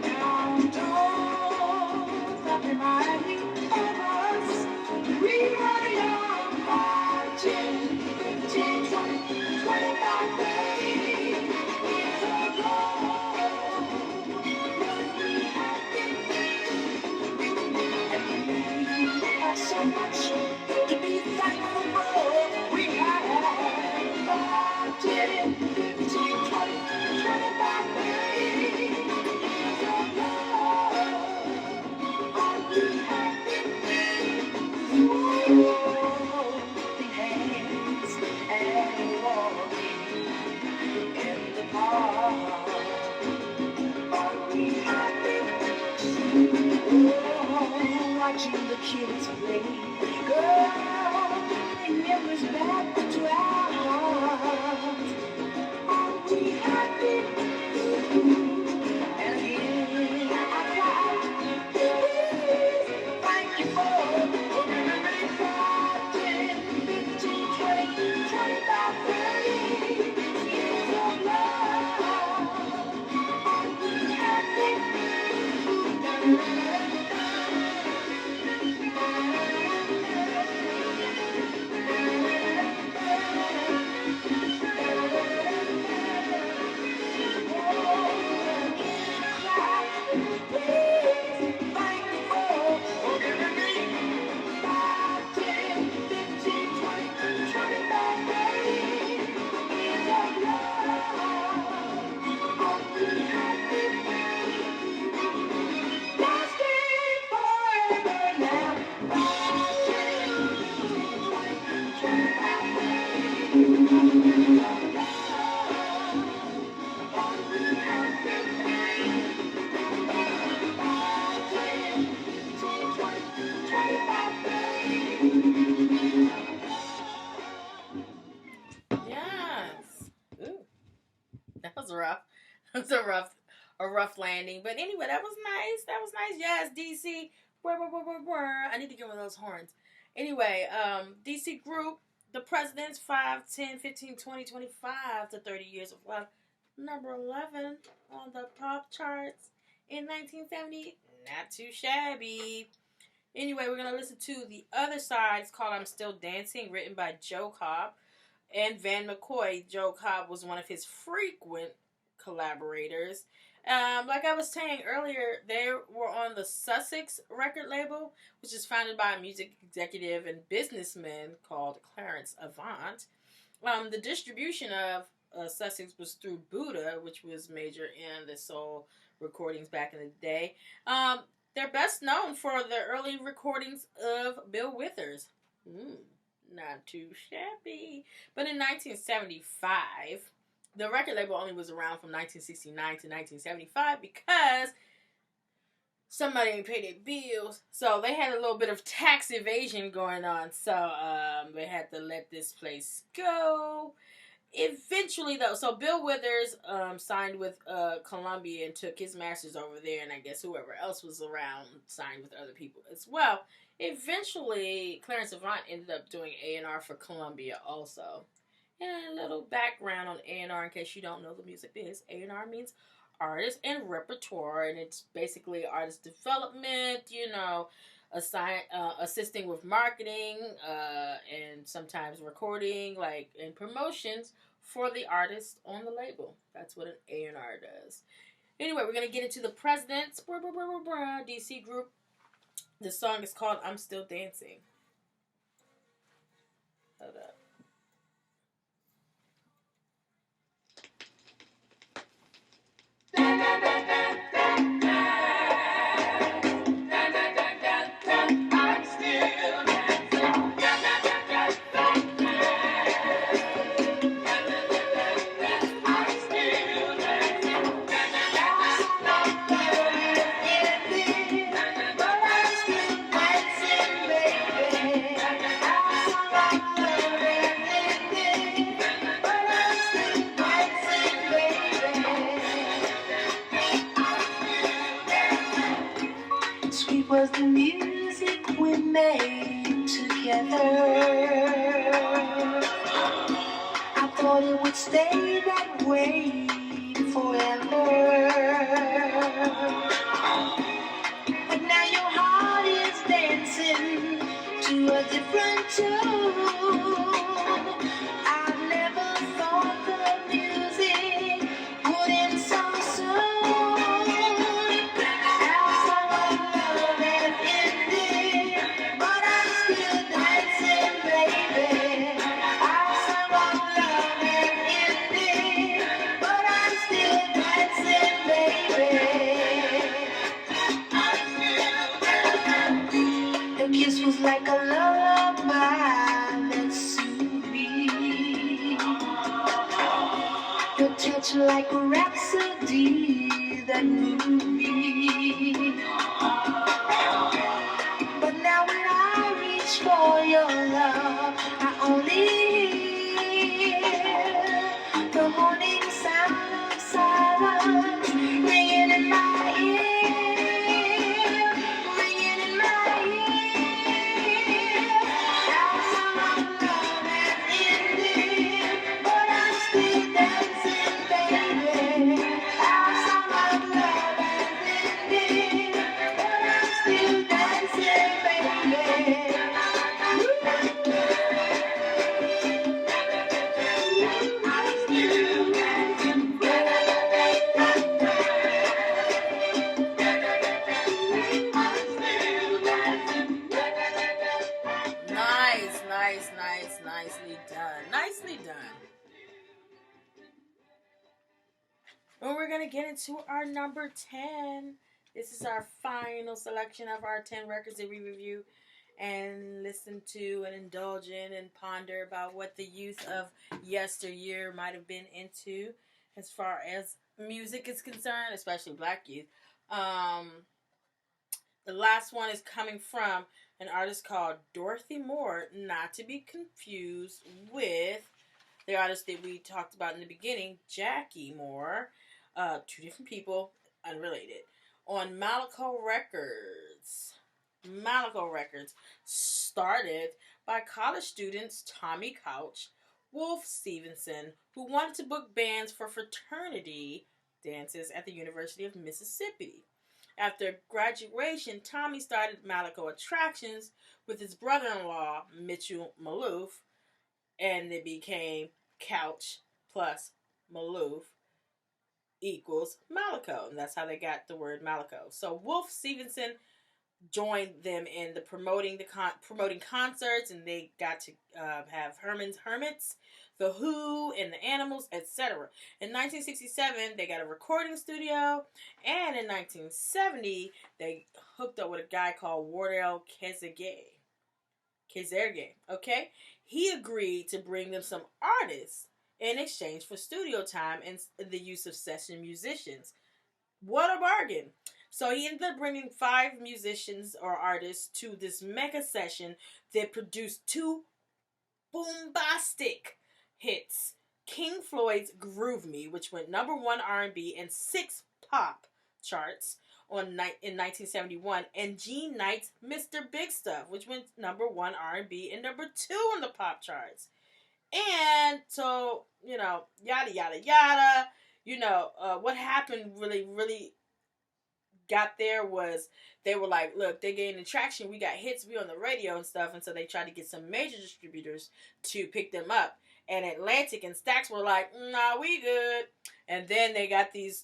B: Now don't stop reminding of us. We were young, 5, 10, 15, 20, 25, 30 years ago. Weren't we happy? And we have so much to be thankful for. We had 5, 10, 15, 20, 25, 30 years of love. Are we happy? Holding hands and walking in the park. Are we happy? Oh, watching the kids play. Girl, bring memories back to our hearts. Are we happy? And again I cry. Please, thank you for remembering 5, 10, 15, 20, 25, 30 years of love. Are we happy?
A: rough. It was a rough landing. But anyway, that was nice. That was nice. Yes, DC. I need to get one of those horns. Anyway, DC group, the Presidents, 5, 10, 15, 20, 25 to 30 years of love. Number 11 on the pop charts in 1970. Not too shabby. Anyway, we're going to listen to the other side. It's called I'm Still Dancing, written by Joe Cobb and Van McCoy. Joe Cobb was one of his frequent collaborators. Like I was saying earlier, they were on the Sussex record label, which is founded by a music executive and businessman called Clarence Avant. The distribution of Sussex was through Buddha, which was major in the soul recordings back in the day. They're best known for their early recordings of Bill Withers. Not too shabby. But in 1975, the record label only was around from 1969 to 1975 because somebody didn't pay their bills. So they had a little bit of tax evasion going on. So they had to let this place go. Eventually, though, so Bill Withers signed with Columbia and took his masters over there, and I guess whoever else was around signed with other people as well. Eventually, Clarence Avant ended up doing A&R for Columbia also. And a little background on A&R in case you don't know the music biz. A&R means artist and repertoire, and it's basically artist development, assisting with marketing and sometimes recording, and promotions for the artist on the label. That's what an A&R does. Anyway, we're going to get into the Presidents, DC group. The song is called I'm Still Dancing. Hold up.
B: Was the music we made together. I thought it would stay that way forever. But now your heart is dancing to a different tune. I never thought the music would end so soon. Was like a lullaby that soothed me. Your touch like a rhapsody that moved me. But now when I reach for your love, I only hear the haunting sound of silence ringing in my ear, ringing in my ear.
A: Nicely done. Nicely done. And we're going to get into our number 10. This is our final selection of our 10 records that we review and listen to and indulge in and ponder about what the youth of yesteryear might have been into as far as music is concerned, especially black youth. The last one is coming from an artist called Dorothy Moore, not to be confused with the artist that we talked about in the beginning, Jackie Moore, two different people, unrelated, on Malaco Records. Malaco Records started by college students Tommy Couch, Wolf Stevenson, who wanted to book bands for fraternity dances at the University of Mississippi. After graduation, Tommy started Malaco Attractions with his brother-in-law, Mitchell Maloof, and it became Couch plus Maloof equals Malaco, and that's how they got the word Malaco. So Wolf Stevenson joined them in the promoting concerts, and they got to have Hermits, The Who, and the Animals, etc. In 1967, they got a recording studio, and in 1970, they hooked up with a guy called Wardell Kezerge. Okay? He agreed to bring them some artists in exchange for studio time and the use of session musicians. What a bargain! So he ended up bringing 5 musicians or artists to this mega session that produced 2 boombastic hits. King Floyd's Groove Me, which went number 1 R&B and 6 pop charts in 1971, and Gene Knight's Mr. Big Stuff, which went number 1 R&B and number 2 on the pop charts. And so, yada, yada, yada. What happened really got there was they were like, look, they're gaining traction. We got hits. We on the radio and stuff. And so they tried to get some major distributors to pick them up. And Atlantic and Stax were like, nah, we good. And then they got these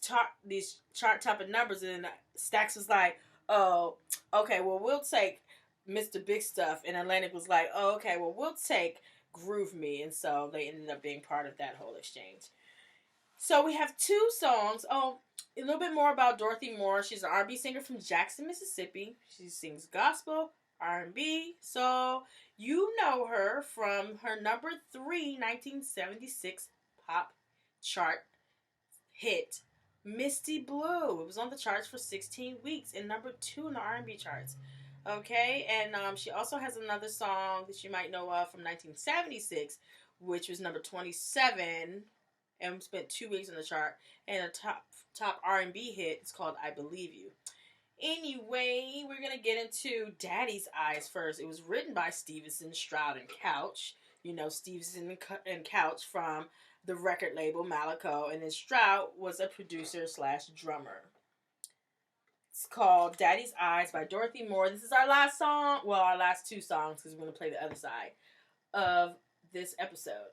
A: chart topping numbers. And Stax was like, oh, okay, well, we'll take Mr. Big Stuff. And Atlantic was like, oh, okay, well, we'll take Groove Me. And so they ended up being part of that whole exchange. So we have 2 songs. Oh, a little bit more about Dorothy Moore. She's an R&B singer from Jackson, Mississippi. She sings gospel, R&B. So you know her from her number 3 1976 pop chart hit, Misty Blue. It was on the charts for 16 weeks and number 2 in the R&B charts. Okay, and she also has another song that you might know of from 1976, which was number 27 and spent 2 weeks on the chart, and a top R&B hit. It's called I Believe You. Anyway, we're going to get into Daddy's Eyes first. It was written by Stevenson, Stroud, and Couch. Stevenson and Couch from the record label Malaco, and then Stroud was a producer / drummer. It's called Daddy's Eyes by Dorothy Moore. This is our last song. Well, our last 2 songs, because we're going to play the other side of this episode.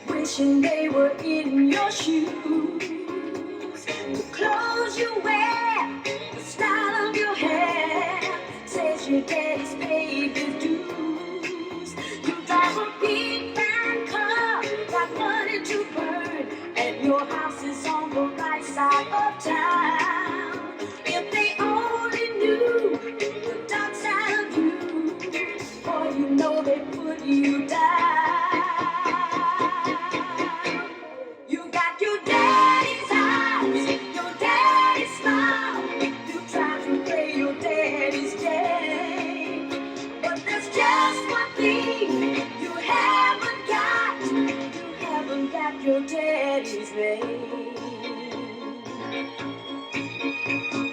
C: Wishing they were in your shoes. The clothes you wear, the style of your hair, says your daddy's paid his dues. You drive a big fine car, got money to burn, and your house is on the right side of town. If they only knew the dark side of you, boy, you know they put you down. Your daddy's name.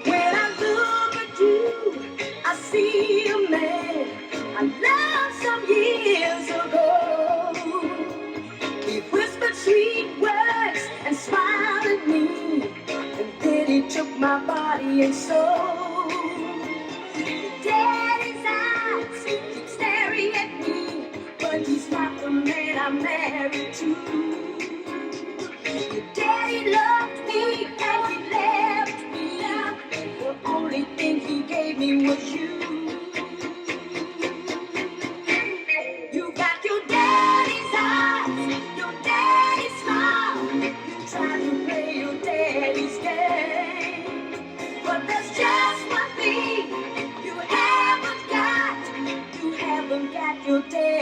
C: When I look at you, I see a man I loved some years ago. He whispered sweet words and smiled at me, and then he took my body and soul. Daddy's eyes keep staring at me, but he's not the man I'm married to. Daddy loved me and he left me. The only thing he gave me was you. You got your daddy's eyes, your daddy's smile. You try to play your daddy's game, but there's just one thing you haven't got. You haven't got your daddy.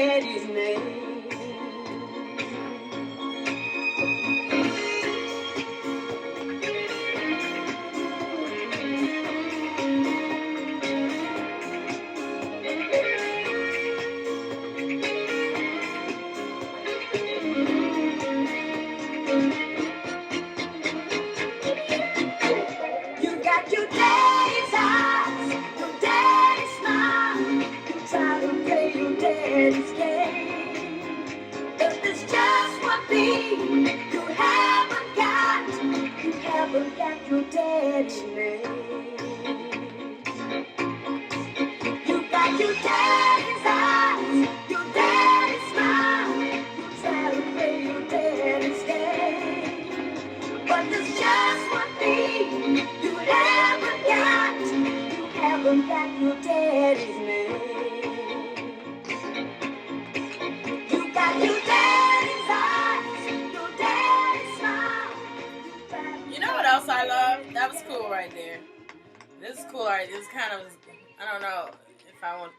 C: your daddy's eyes, your daddy's smile. You try to play your daddy's game, but there's just one thing you haven't got. You haven't got your daddy's name. You got your daddy's eyes, your daddy's smile.
A: You know what else I love? That was cool right there. This is cool. Right? This kind of, I don't know if I was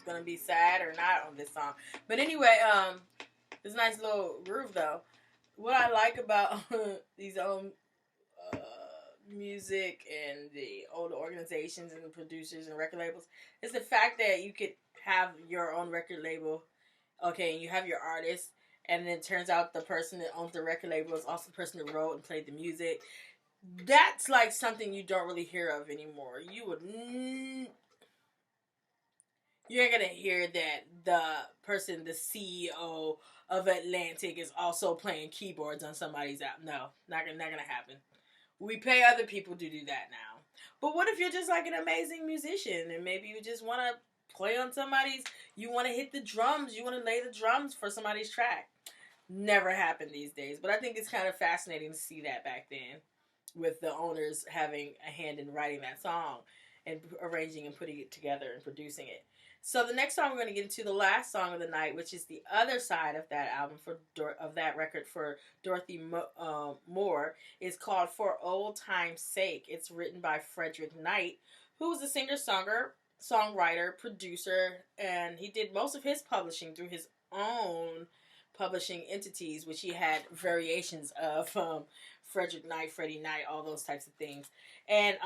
A: gonna be sad or not on this song, but anyway, this nice little groove though. What I like about these old music and the old organizations and producers and record labels is the fact that you could have your own record label. Okay, and you have your artist, and then it turns out the person that owns the record label is also the person that wrote and played the music. That's like something you don't really hear of anymore. You ain't gonna hear that the person, the CEO of Atlantic, is also playing keyboards on somebody's album. No, not gonna happen. We pay other people to do that now. But what if you're just like an amazing musician and maybe you just want to play on somebody's, you want to hit the drums, you want to lay the drums for somebody's track? Never happened these days. But I think it's kind of fascinating to see that back then, with the owners having a hand in writing that song and arranging and putting it together and producing it. So the next song we're going to get into, the last song of the night, which is the other side of that album of that record for Dorothy Moore, is called For Old Time's Sake. It's written by Frederick Knight, who was a singer-songwriter, producer, and he did most of his publishing through his own publishing entities, which he had variations of Frederick Knight, Freddie Knight, all those types of things. And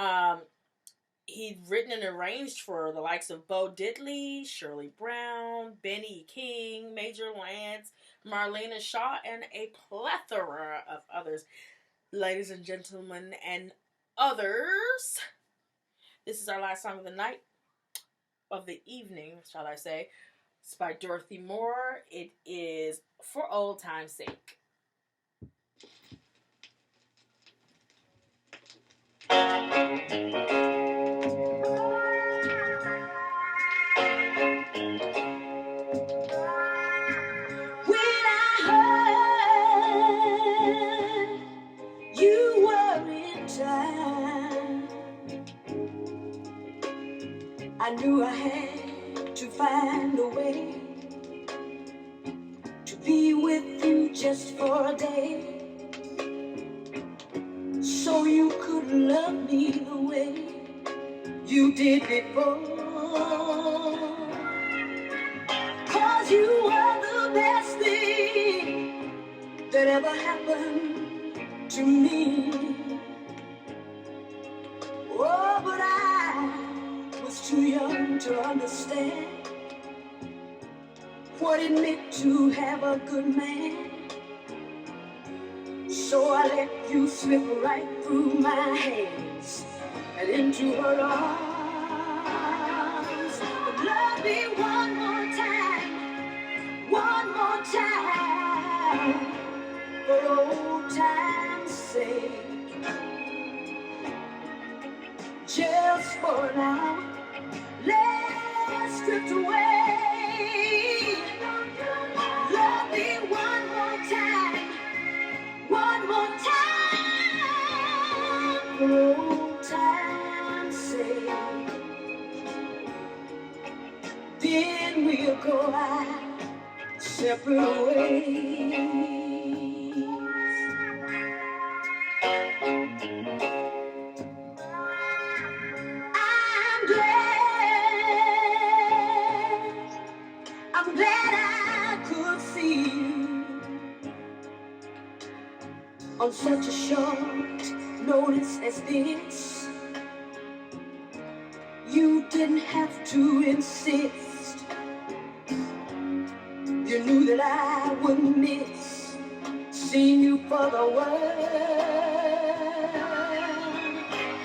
A: he'd written and arranged for the likes of Bo Diddley, Shirley Brown, Benny King, Major Lance, Marlena Shaw, and a plethora of others. Ladies and gentlemen, and others, this is our last song of the night, of the evening, shall I say. It's by Dorothy Moore. It is For Old Time's Sake.
C: I knew I had to find a way to be with you just for a day, so you could love me the way you did before. 'Cause you were the best thing that ever happened to me. Oh, but I was too young to understand what it meant to have a good man. So I let you slip right through my hands and into her arms. But love me one more time, for old time's sake. Just for an hour, let's drift away. Love me one more time, for old time's sake. Then we'll go our separate ways. I'm glad I could see you on such a short notice as this. You didn't have to insist. You knew that I wouldn't miss seeing you for the world.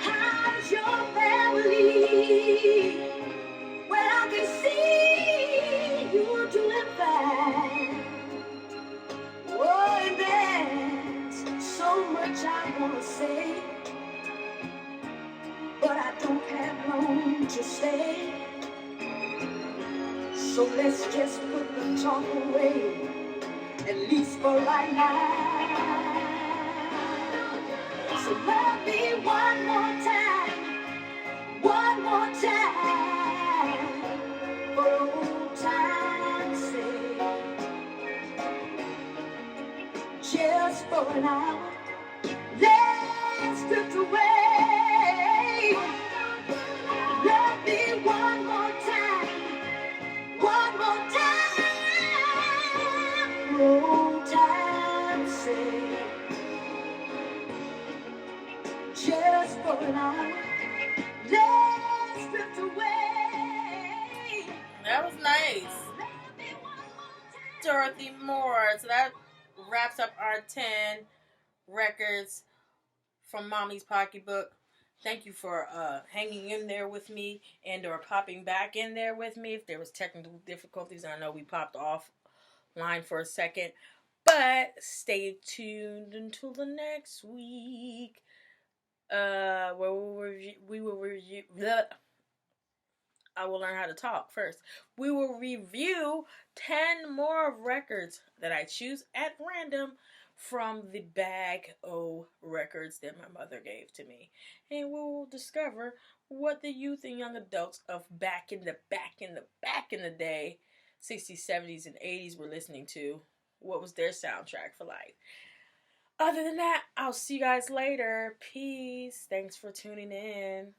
C: How's your family? Well, I can see you're doing fine. Oh, and there's so much I want to say, but I don't have long to stay. So let's just put the talk away, at least for right now. So love me one more time, for old time's sake. Just for an hour, let's drift away. Love me one more time, for old time's sake. Just for an hour, let's drift away.
A: That was nice. Dorothy Moore. So that wraps up our 10 records from Mommy's Pocketbook. Thank you for hanging in there with me and or popping back in there with me. If there was technical difficulties, I know we popped offline for a second. But stay tuned until the next week. Where we will review. I will learn how to talk first. We will review 10 more records that I choose at random from the bag of records that my mother gave to me. And we will discover what the youth and young adults of back in the day, 60s, 70s, and 80s were listening to. What was their soundtrack for life? Other than that, I'll see you guys later. Peace. Thanks for tuning in.